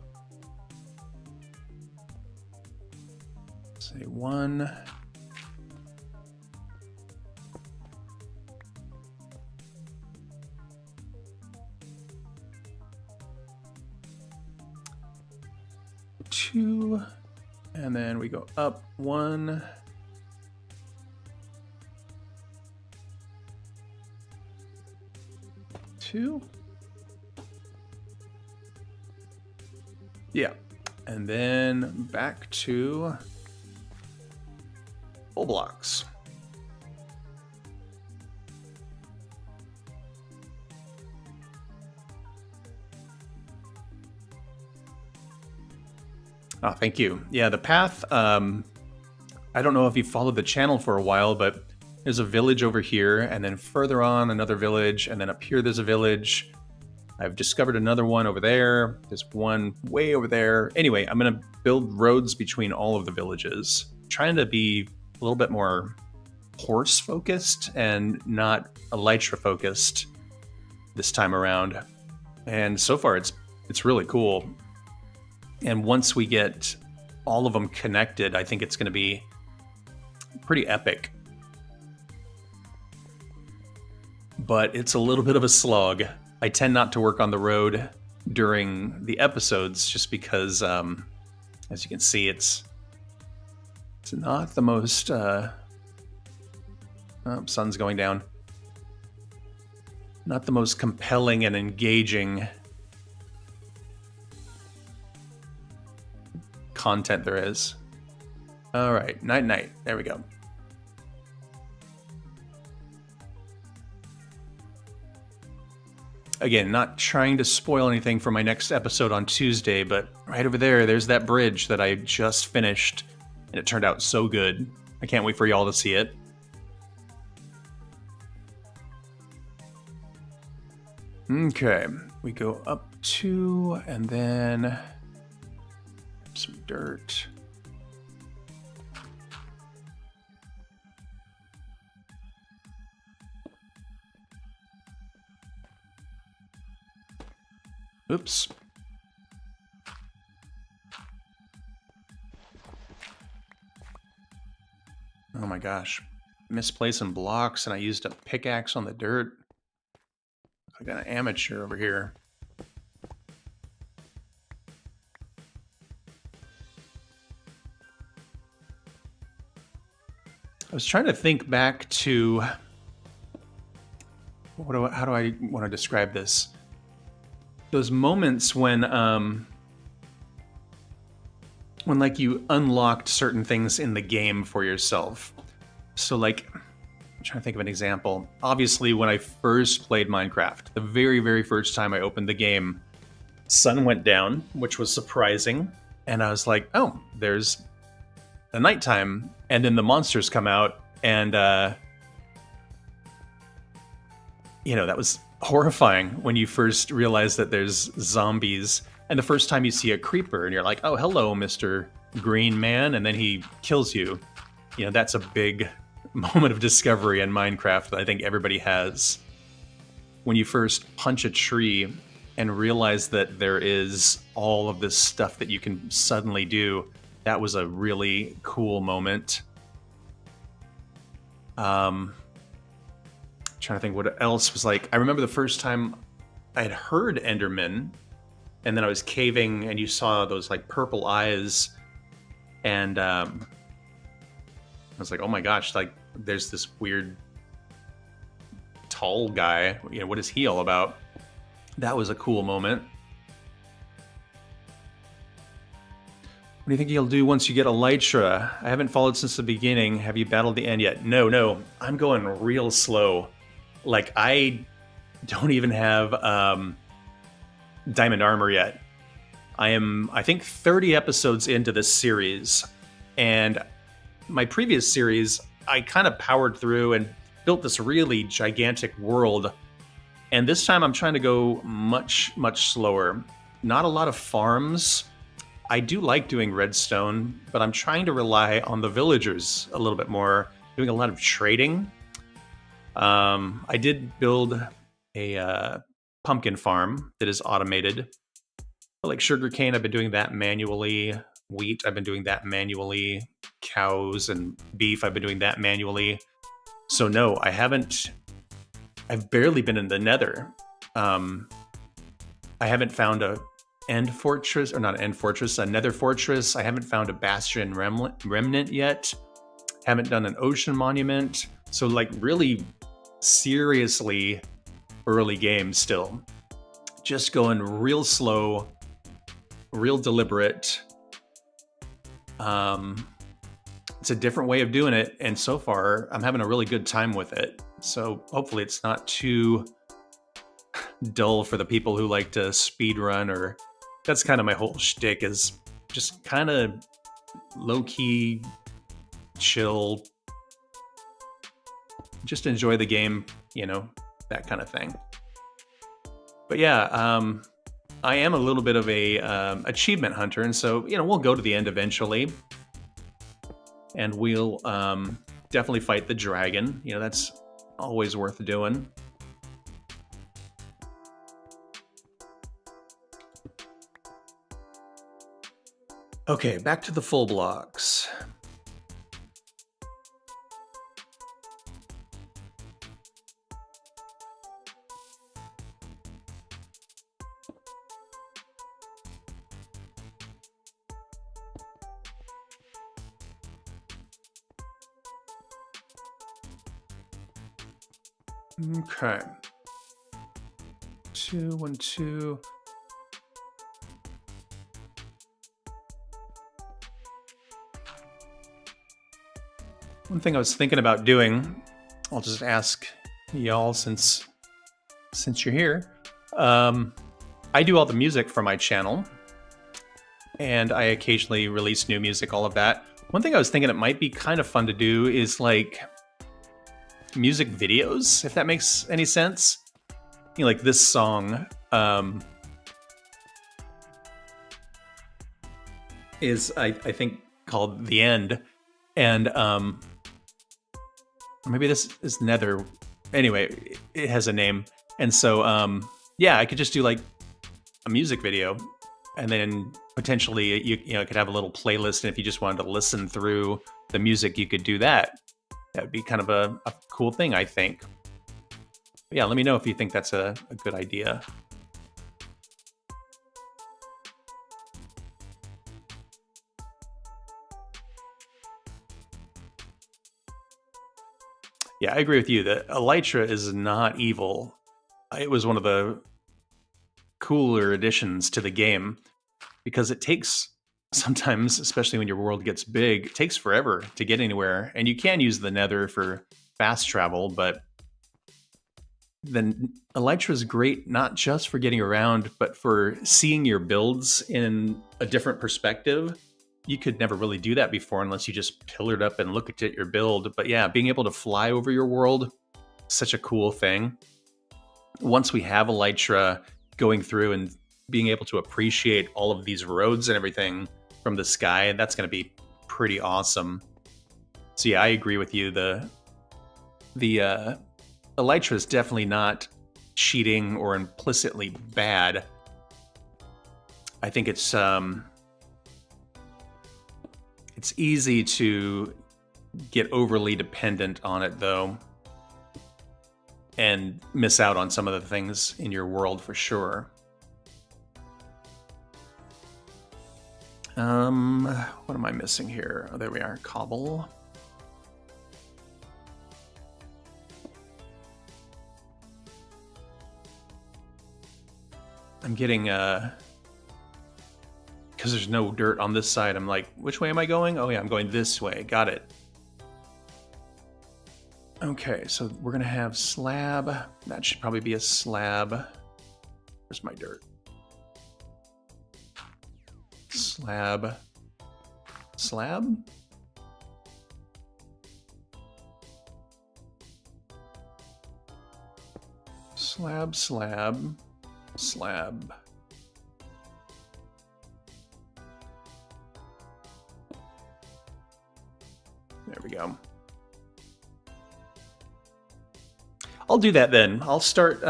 Say 1. Two, and then we go up 1. Two. Yeah, and then back to full blocks. Oh, thank you. Yeah, the path, I don't know if you followed the channel for a while, but there's a village over here, and then further on another village, and then up here there's a village. I've discovered another one over there. There's one way over there. Anyway, I'm going to build roads between all of the villages, trying to be a little bit more horse-focused and not elytra-focused this time around. And so far, it's really cool. And once we get all of them connected, I think it's going to be pretty epic. But it's a little bit of a slog. I tend not to work on the road during the episodes just because, as you can see, it's not the most... sun's going down. Not the most compelling and engaging content there is. All right, night. There we go. Again, not trying to spoil anything for my next episode on Tuesday, but right over there's that bridge that I just finished, and it turned out so good. I can't wait for y'all to see it. Okay, we go up 2, and then some dirt. Oops. Oh my gosh. Misplacing blocks, and I used a pickaxe on the dirt. I got an amateur over here. I was trying to think back to how do I want to describe this? Those moments when like you unlocked certain things in the game for yourself. So like, I'm trying to think of an example. Obviously, when I first played Minecraft, the very, very first time I opened the game, sun went down, which was surprising. And I was like, oh, there's the nighttime. And then the monsters come out, and, that was horrifying when you first realize that there's zombies. And the first time you see a creeper, and you're like, oh, hello, Mr. Green Man, and then he kills you. That's a big moment of discovery in Minecraft that I think everybody has. When you first punch a tree and realize that there is all of this stuff that you can suddenly do, that was a really cool moment. Trying to think what else was like. I remember the first time I had heard Enderman, and then I was caving, and you saw those like purple eyes, and I was like, oh my gosh, like there's this weird tall guy. What is he all about? That was a cool moment. What do you think you'll do once you get Elytra? I haven't followed since the beginning. Have you battled the end yet? No. I'm going real slow. Like, I don't even have diamond armor yet. I am, I think, 30 episodes into this series, and my previous series, I kind of powered through and built this really gigantic world. And this time I'm trying to go much, much slower. Not a lot of farms. I do like doing redstone, but I'm trying to rely on the villagers a little bit more, doing a lot of trading. I did build a pumpkin farm that is automated. But like sugarcane, I've been doing that manually. Wheat, I've been doing that manually. Cows and beef, I've been doing that manually. So no, I haven't. I've barely been in the Nether. I haven't found a end fortress, or not an end fortress, a Nether fortress. I haven't found a bastion remnant yet. Haven't done an ocean monument. So like really seriously early game still. Just going real slow, real deliberate. It's a different way of doing it, and so far I'm having a really good time with it. So hopefully it's not too dull for the people who like to speed run, or that's kind of my whole shtick, is just kind of low-key, chill, just enjoy the game, you know, that kind of thing. But yeah, I am a little bit of a achievement hunter, and so, you know, we'll go to the end eventually. And we'll definitely fight the dragon. You know, that's always worth doing. Okay, back to the full blocks. Okay. 2, 1, 2. One thing I was thinking about doing, I'll just ask y'all since you're here. I do all the music for my channel, and I occasionally release new music, all of that. One thing I was thinking it might be kind of fun to do is like music videos, if that makes any sense. You know, like this song is I think called The End, and maybe this is Nether. Anyway, it has a name, and so yeah, I could just do like a music video, and then potentially you know, could have a little playlist, and if you just wanted to listen through the music, you could do that. That would be kind of a cool thing, I think. But yeah, let me know if you think that's a good idea. Yeah, I agree with you that Elytra is not evil. It was one of the cooler additions to the game, because it takes, sometimes, especially when your world gets big, it takes forever to get anywhere. And you can use the Nether for fast travel, but then Elytra is great not just for getting around, but for seeing your builds in a different perspective. You could never really do that before unless you just pillared up and looked at your build. But yeah, being able to fly over your world, such a cool thing. Once we have Elytra going through and being able to appreciate all of these roads and everything from the sky, that's going to be pretty awesome. So yeah, I agree with you. The Elytra is definitely not cheating or implicitly bad. I think it's easy to get overly dependent on it, though, and miss out on some of the things in your world for sure. What am I missing here? Oh, there we are. Cobble. I'm getting, because there's no dirt on this side, I'm like, which way am I going? Oh yeah, I'm going this way. Got it. Okay, so we're gonna have slab. That should probably be a slab. Where's my dirt? Slab. Slab? Slab, slab, slab. There we go. I'll do that then. I'll start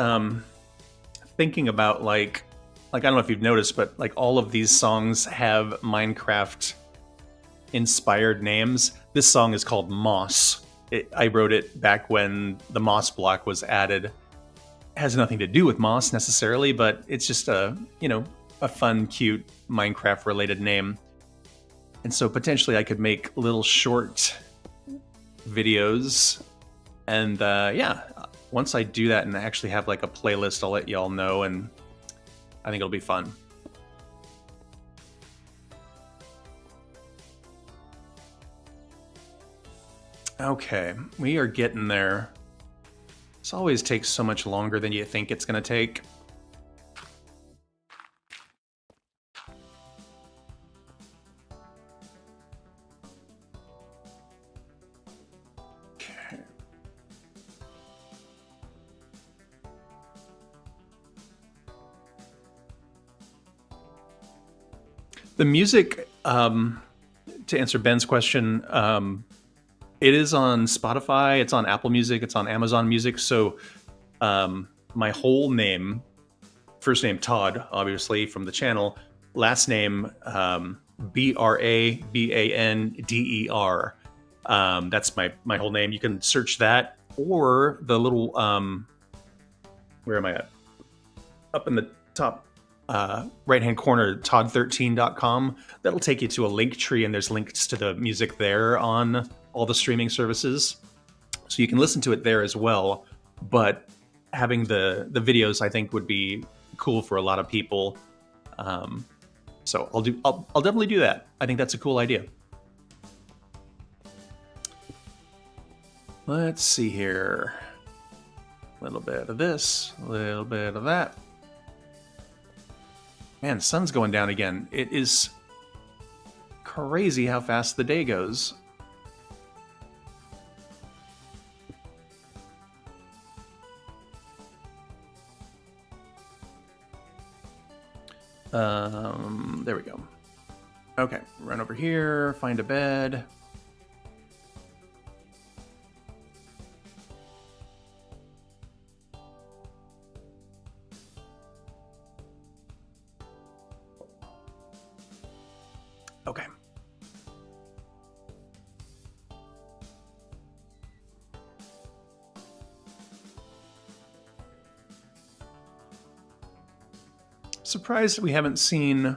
thinking about like I don't know if you've noticed, but like all of these songs have Minecraft inspired names. This song is called Moss. I wrote it back when the Moss block was added. It has nothing to do with Moss necessarily, but it's just a fun, cute Minecraft related name. And so potentially I could make little short videos, and yeah, once I do that and actually have like a playlist, I'll let y'all know, and I think it'll be fun. Okay, we are getting there. This always takes so much longer than you think it's gonna take. Okay. The music, to answer Ben's question, it is on Spotify, it's on Apple Music, it's on Amazon Music. So my whole name, first name Todd, obviously from the channel, last name Brabander. That's my whole name. You can search that, or the little where am I at? Up in the top right hand corner, Todd13.com. That'll take you to a link tree, and there's links to the music there on all the streaming services, so you can listen to it there as well. But having the videos, I think, would be cool for a lot of people. So I'll definitely do that. I think that's a cool idea. Let's see here. A little bit of this, a little bit of that. Man, the sun's going down again. It is crazy how fast the day goes. There we go. Okay, run over here, find a bed. Okay. Surprised we haven't seen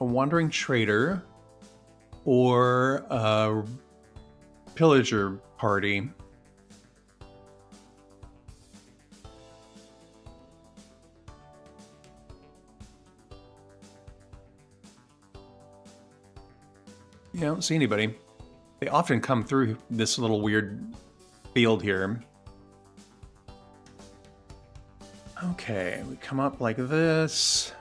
a wandering trader or a pillager party. Yeah, I don't see anybody. They often come through this little weird field here. Okay, we come up like this.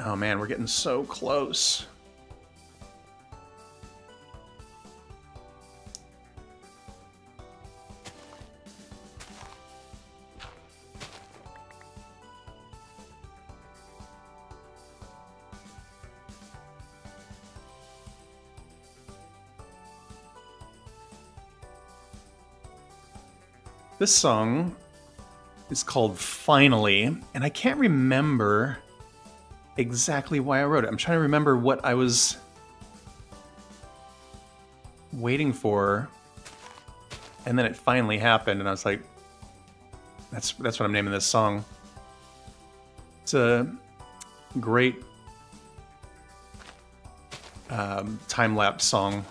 Oh man, we're getting so close. This song is called Finally, and I can't remember exactly why I wrote it. I'm trying to remember what I was waiting for, and then it finally happened, and I was like, that's what I'm naming this song. It's a great time-lapse song.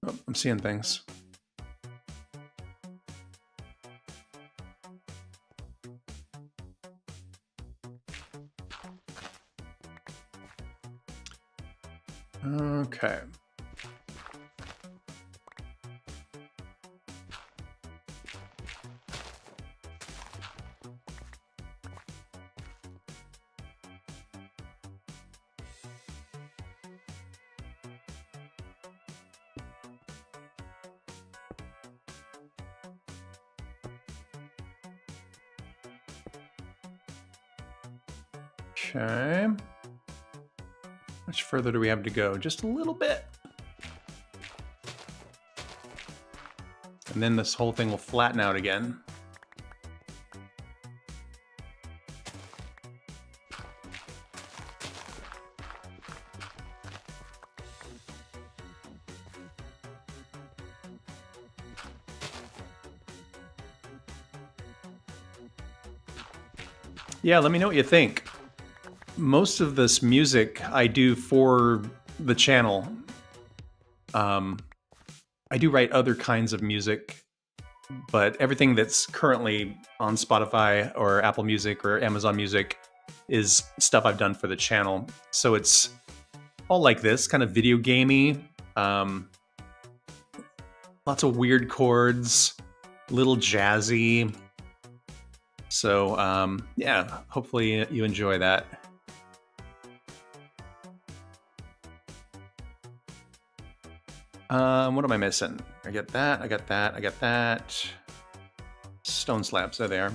Oh, I'm seeing things. Okay. Okay. How much further do we have to go? Just a little bit. And then this whole thing will flatten out again. Yeah, let me know what you think. Most of this music I do for the channel. I do write other kinds of music, but everything that's currently on Spotify or Apple Music or Amazon Music is stuff I've done for the channel. So it's all like this, kind of video gamey. Lots of weird chords, little jazzy. So yeah, hopefully you enjoy that. What am I missing? I got that, I got that, I got that. Stone slabs, there they are.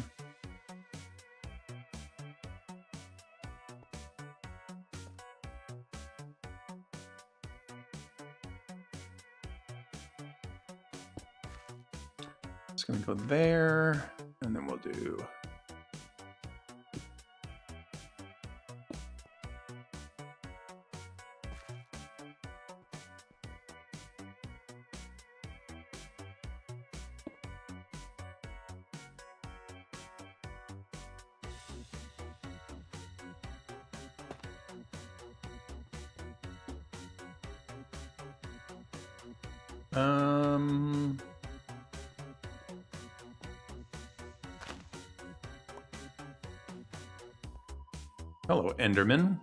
It's gonna go there, and then we'll do... Hello, Enderman.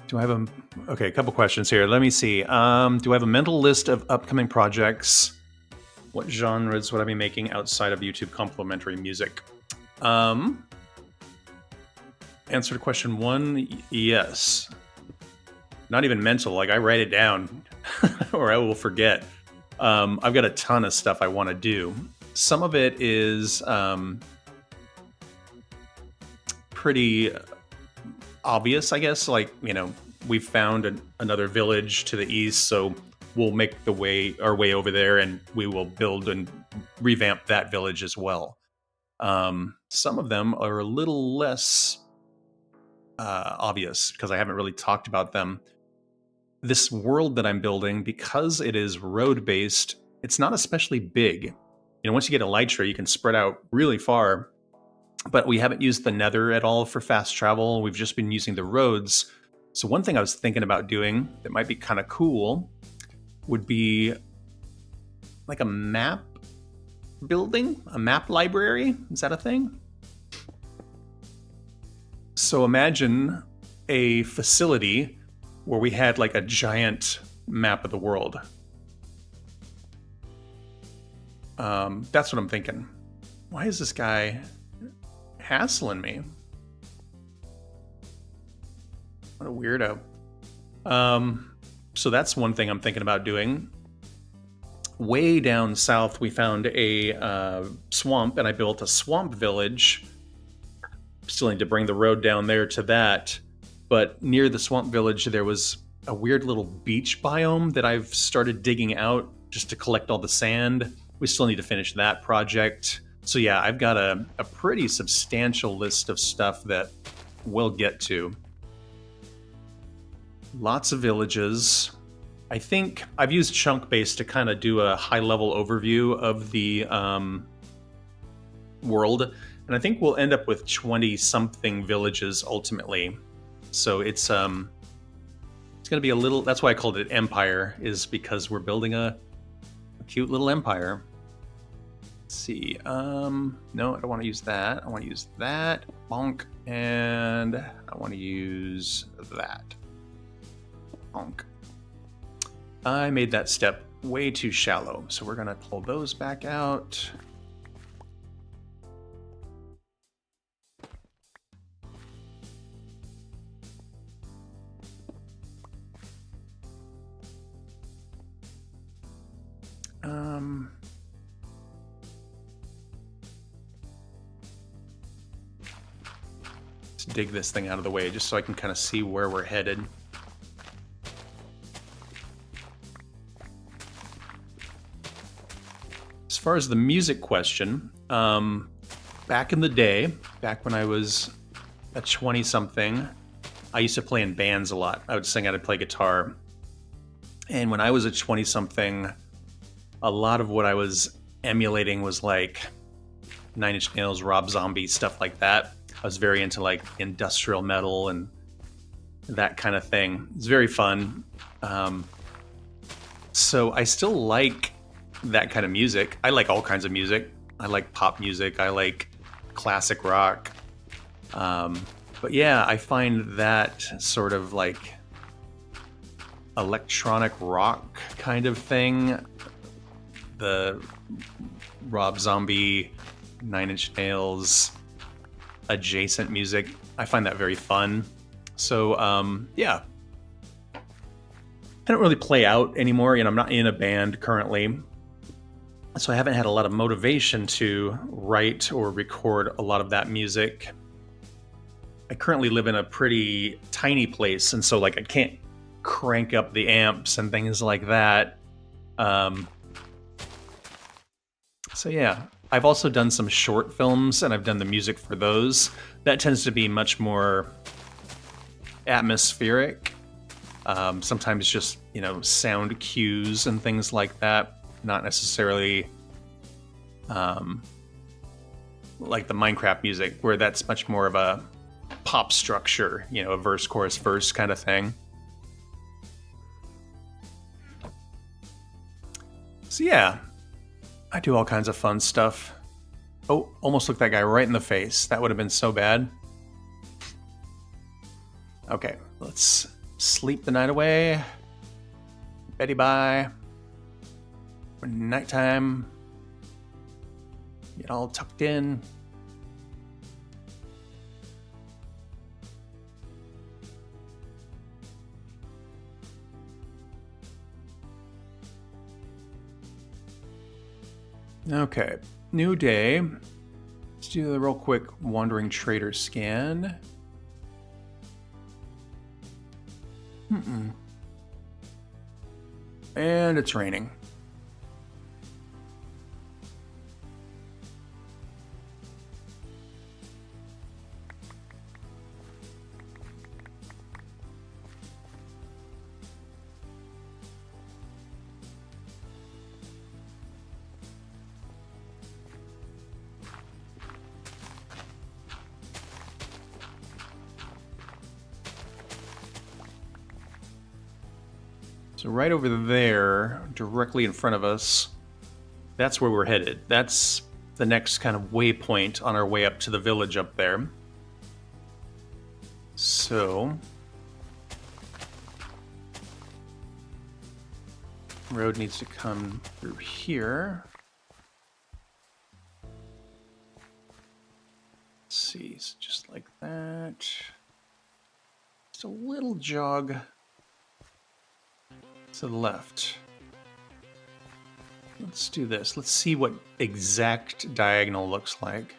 Do I have a... Okay, a couple questions here. Let me see. Do I have a mental list of upcoming projects? What genres would I be making outside of YouTube complimentary music? Answer to question one, yes. Not even mental, like I write it down or I will forget. I've got a ton of stuff I want to do. Some of it is pretty obvious, I guess. Like, you know, we've found another village to the east, so we'll make our way over there, and we will build and revamp that village as well. Some of them are a little less obvious because I haven't really talked about them. This world that I'm building, because it is road-based, it's not especially big. You know, once you get Elytra, you can spread out really far. But we haven't used the nether at all for fast travel. We've just been using the roads. So one thing I was thinking about doing that might be kind of cool would be like a map building, a map library. Is that a thing? So imagine a facility where we had like a giant map of the world. That's what I'm thinking. Why is this guy hassling me? What a weirdo. So that's one thing I'm thinking about doing. Way down south, we found a swamp, and I built a swamp village. Still need to bring the road down there to that. But near the swamp village, there was a weird little beach biome that I've started digging out just to collect all the sand. We still need to finish that project. So yeah, I've got a pretty substantial list of stuff that we'll get to. Lots of villages. I think I've used Chunkbase to kind of do a high-level overview of the world, and I think we'll end up with 20-something villages ultimately. So it's going to be a little. That's why I called it Empire, is because we're building a cute little empire. Let's see. No, I don't want to use that. I want to use that. Bonk, and I want to use that. Bonk. I made that step way too shallow, so we're going to pull those back out. Let's dig this thing out of the way just so I can kind of see where we're headed. As far as the music question, back in the day, back when I was a 20-something, I used to play in bands a lot. I would sing, I'd play guitar. And when I was a 20-something, a lot of what I was emulating was like Nine Inch Nails, Rob Zombie, stuff like that. I was very into like industrial metal and that kind of thing. It's very fun. So I still like that kind of music. I like all kinds of music. I like pop music. I like classic rock. But yeah, I find that sort of like electronic rock kind of thing, the Rob Zombie, Nine Inch Nails adjacent music, I find that very fun. So yeah, I don't really play out anymore. I'm not in a band currently, so I haven't had a lot of motivation to write or record a lot of that music. I currently live in a pretty tiny place, and so like I can't crank up the amps and things like that. So yeah, I've also done some short films, and I've done the music for those. That tends to be much more atmospheric. Sometimes just, sound cues and things like that. Not necessarily like the Minecraft music, where that's much more of a pop structure, a verse, chorus, verse kind of thing. So yeah, I do all kinds of fun stuff. Oh, almost looked that guy right in the face. That would have been so bad. Okay, let's sleep the night away. Betty bye. Nighttime. Get all tucked in. Okay, new day. Let's do the real quick wandering trader scan. And it's raining. So right over there, directly in front of us, that's where we're headed. That's the next kind of waypoint on our way up to the village up there. So, road needs to come through here. Let's see, so just like that. Just a little jog to the left. Let's do this. Let's see what exact diagonal looks like.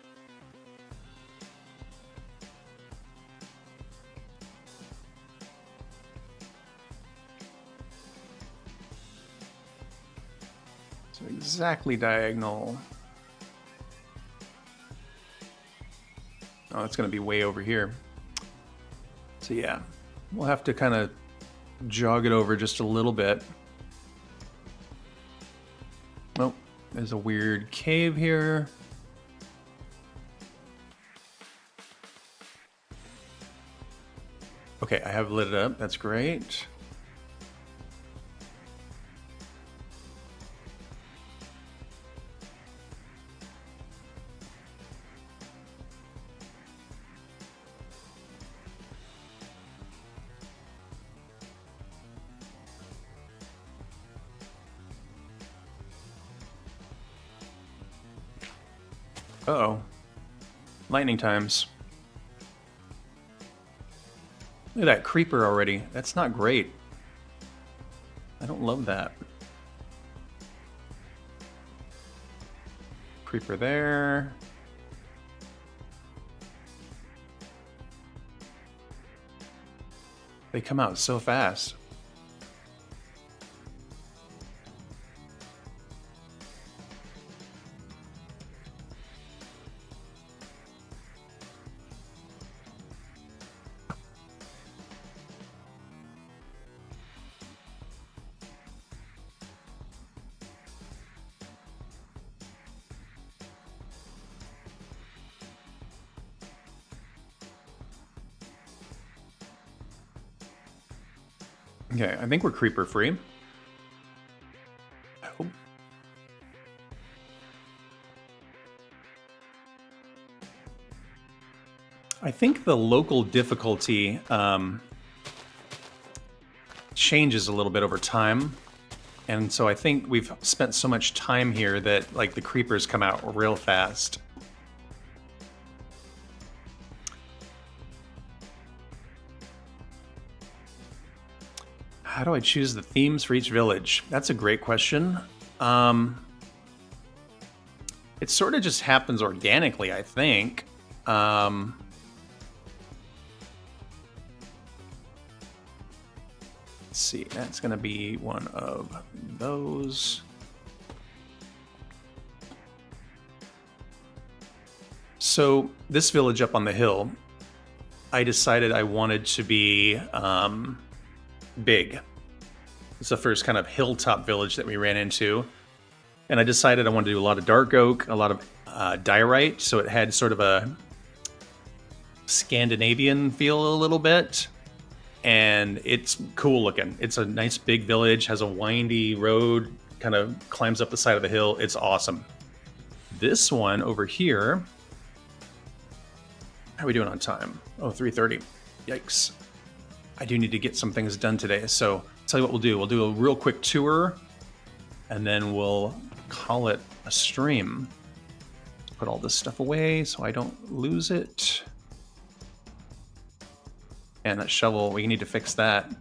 So exactly diagonal. Oh, it's going to be way over here. So yeah, we'll have to kind of jog it over just a little bit. Oh, there's a weird cave here. Okay, I have lit it up. That's great. Uh-oh. Lightning times. Look at that creeper already. That's not great. I don't love that. Creeper there. They come out so fast. Okay, I think we're creeper free. I hope. I think the local difficulty changes a little bit over time. And so I think we've spent so much time here that like the creepers come out real fast. How do I choose the themes for each village? That's a great question. It sort of just happens organically, I think. Let's see, that's going to be one of those. So this village up on the hill, I decided I wanted to be big. It's the first kind of hilltop village that we ran into. And I decided I wanted to do a lot of dark oak, a lot of diorite, so it had sort of a Scandinavian feel a little bit. And it's cool looking. It's a nice big village, has a windy road, kind of climbs up the side of the hill. It's awesome. This one over here, how are we doing on time? Oh, 3:30. Yikes. I do need to get some things done today. So I'll tell you what we'll do. We'll do a real quick tour and then we'll call it a stream. Put all this stuff away so I don't lose it. And that shovel, we need to fix that.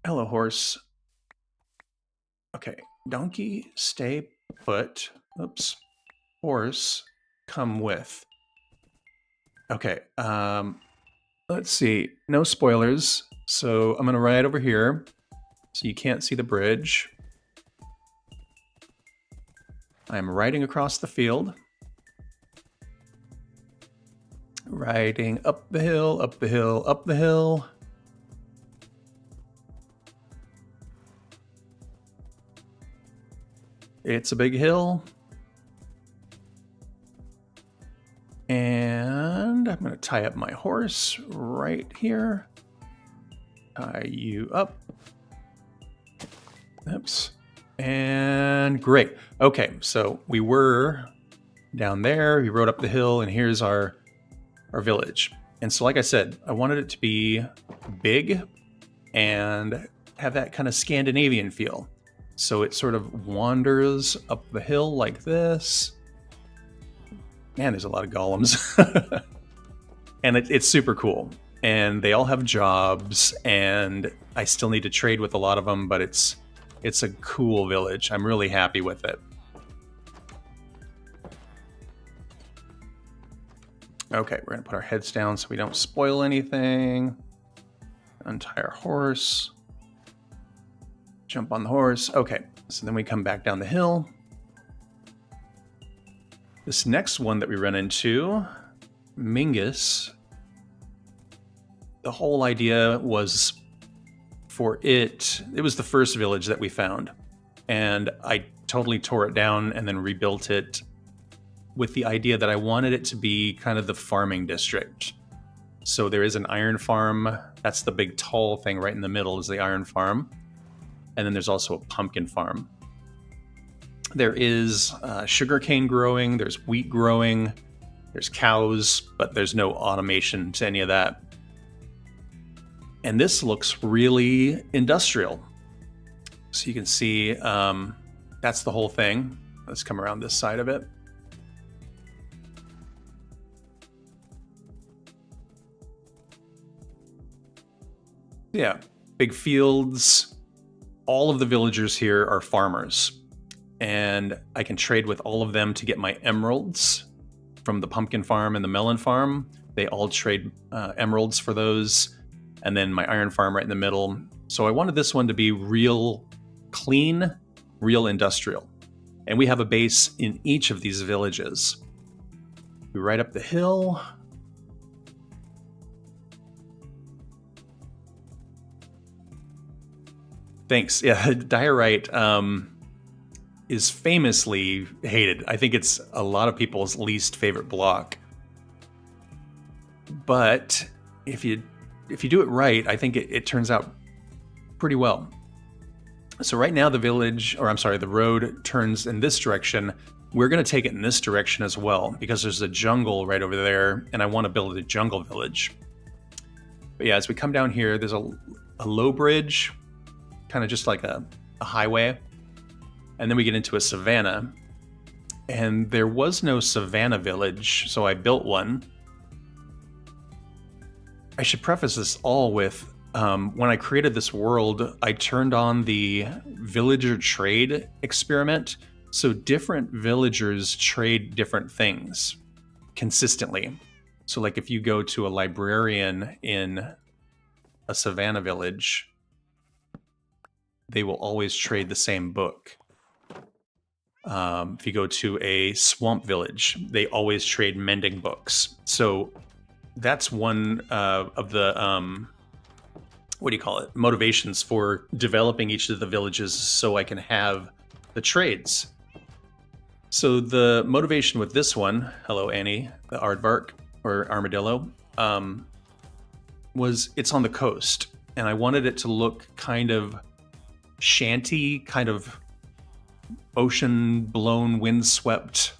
Hello, horse. Okay, donkey, stay put. Oops. Horse, come with. Okay, let's see. No spoilers. So I'm going to ride over here so you can't see the bridge. I'm riding across the field. Riding up the hill, up the hill, up the hill. It's a big hill. And I'm going to tie up my horse right here. Tie you up. Oops. And great. Okay, so we were down there. We rode up the hill, and here's our village. And so, like I said, I wanted it to be big and have that kind of Scandinavian feel. So it sort of wanders up the hill like this. Man, there's a lot of golems. And it's super cool. And they all have jobs, and I still need to trade with a lot of them, but it's a cool village. I'm really happy with it. Okay, we're gonna put our heads down so we don't spoil anything. Untie our horse. Jump on the horse. Okay, so then we come back down the hill. This next one that we run into, Mingus, the whole idea was for it was the first village that we found. And I totally tore it down and then rebuilt it with the idea that I wanted it to be kind of the farming district. So there is an iron farm. That's the big tall thing right in the middle is the iron farm. And then there's also a pumpkin farm. There is sugarcane growing, there's wheat growing, there's cows, but there's no automation to any of that. And this looks really industrial. So you can see that's the whole thing. Let's come around this side of it. Yeah, big fields. All of the villagers here are farmers. And I can trade with all of them to get my emeralds from the pumpkin farm and the melon farm. They all trade emeralds for those. And then my iron farm right in the middle. So I wanted this one to be real clean, real industrial. And we have a base in each of these villages. We ride up the hill. Thanks. Yeah, diorite is famously hated. I think it's a lot of people's least favorite block. But if you do it right, I think it turns out pretty well. So right now the road turns in this direction. We're going to take it in this direction as well because there's a jungle right over there and I want to build a jungle village. But yeah, as we come down here, there's a low bridge, kind of just like a highway. And then we get into a savanna. And there was no savanna village, so I built one. I should preface this all with, when I created this world, I turned on the villager trade experiment. So different villagers trade different things consistently. So like if you go to a librarian in a savanna village, they will always trade the same book. If you go to a swamp village, they always trade mending books. So that's one of the, motivations for developing each of the villages so I can have the trades. So the motivation with this one, hello Annie, the aardvark, or armadillo, was it's on the coast. And I wanted it to look kind of shanty, kind of ocean-blown, windswept.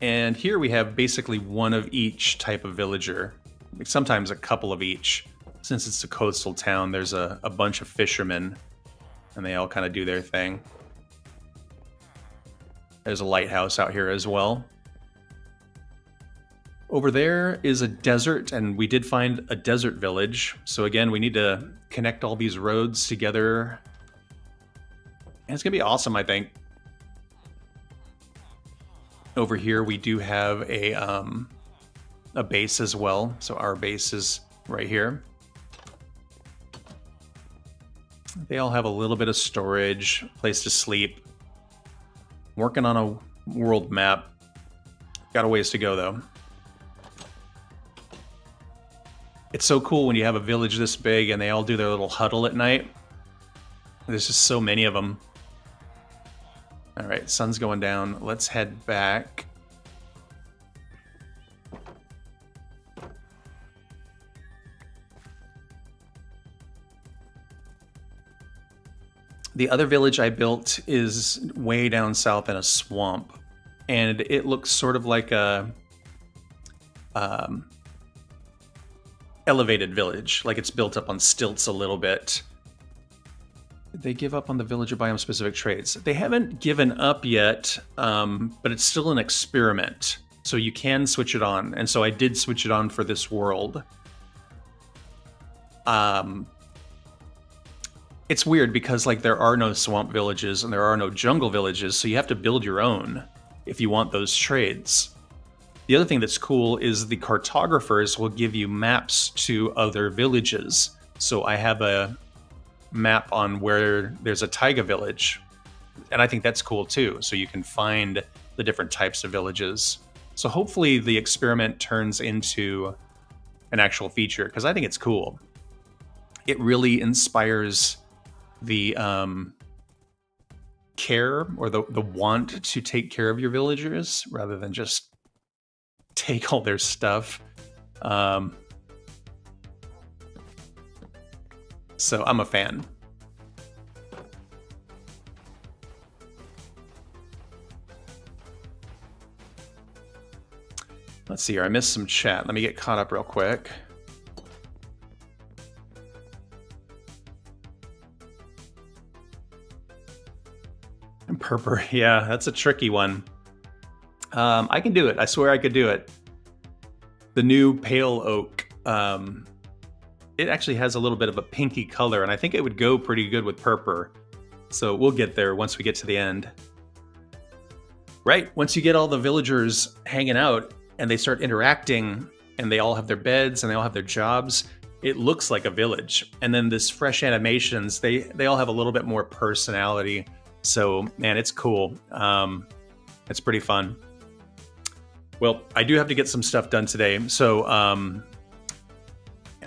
And here we have basically one of each type of villager, sometimes a couple of each. Since it's a coastal town, there's a bunch of fishermen, and they all kind of do their thing. There's a lighthouse out here as well. Over there is a desert, and we did find a desert village. So again, we need to connect all these roads together. And it's gonna be awesome, I think. Over here, we do have a base as well. So our base is right here. They all have a little bit of storage, place to sleep. Working on a world map. Got a ways to go, though. It's so cool when you have a village this big and they all do their little huddle at night. There's just so many of them. All right, sun's going down. Let's head back. The other village I built is way down south in a swamp. And it looks sort of like a elevated village, like it's built up on stilts a little bit. Did they give up on the villager biome specific traits? They haven't given up yet, but it's still an experiment. So you can switch it on. And so I did switch it on for this world. It's weird because like there are no swamp villages and there are no jungle villages, so you have to build your own if you want those trades. The other thing that's cool is the cartographers will give you maps to other villages. So I have a map on where there's a taiga village. And I think that's cool too. So you can find the different types of villages. So hopefully the experiment turns into an actual feature, because I think it's cool. It really inspires the care, or the want to take care of your villagers rather than just take all their stuff. So I'm a fan. Let's see here. I missed some chat. Let me get caught up real quick. And Purper, yeah, that's a tricky one. I can do it. I swear I could do it. The new pale oak, it actually has a little bit of a pinky color, and I think it would go pretty good with Purper. So we'll get there once we get to the end. Right, once you get all the villagers hanging out and they start interacting and they all have their beds and they all have their jobs, it looks like a village. And then this fresh animations, they all have a little bit more personality. So, man, it's cool. It's pretty fun. Well, I do have to get some stuff done today. So,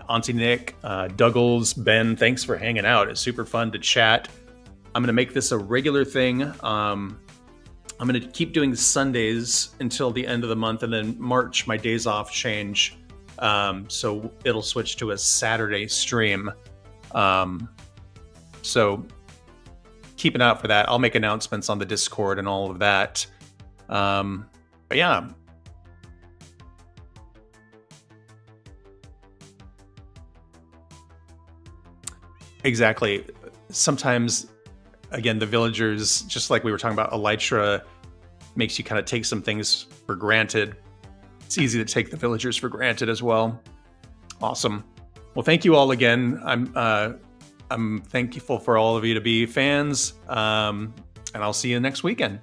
Auntie Nick, Douglas, Ben, thanks for hanging out. It's super fun to chat. I'm going to make this a regular thing. I'm going to keep doing Sundays until the end of the month, and then March, my days off change. So it'll switch to a Saturday stream. So keep an eye out for that. I'll make announcements on the Discord and all of that. But yeah. Exactly. Sometimes, again, the villagers, just like we were talking about, Elytra makes you kind of take some things for granted. It's easy to take the villagers for granted as well. Awesome. Well, thank you all again. I'm thankful for all of you to be fans, and I'll see you next weekend.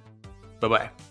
Bye-bye.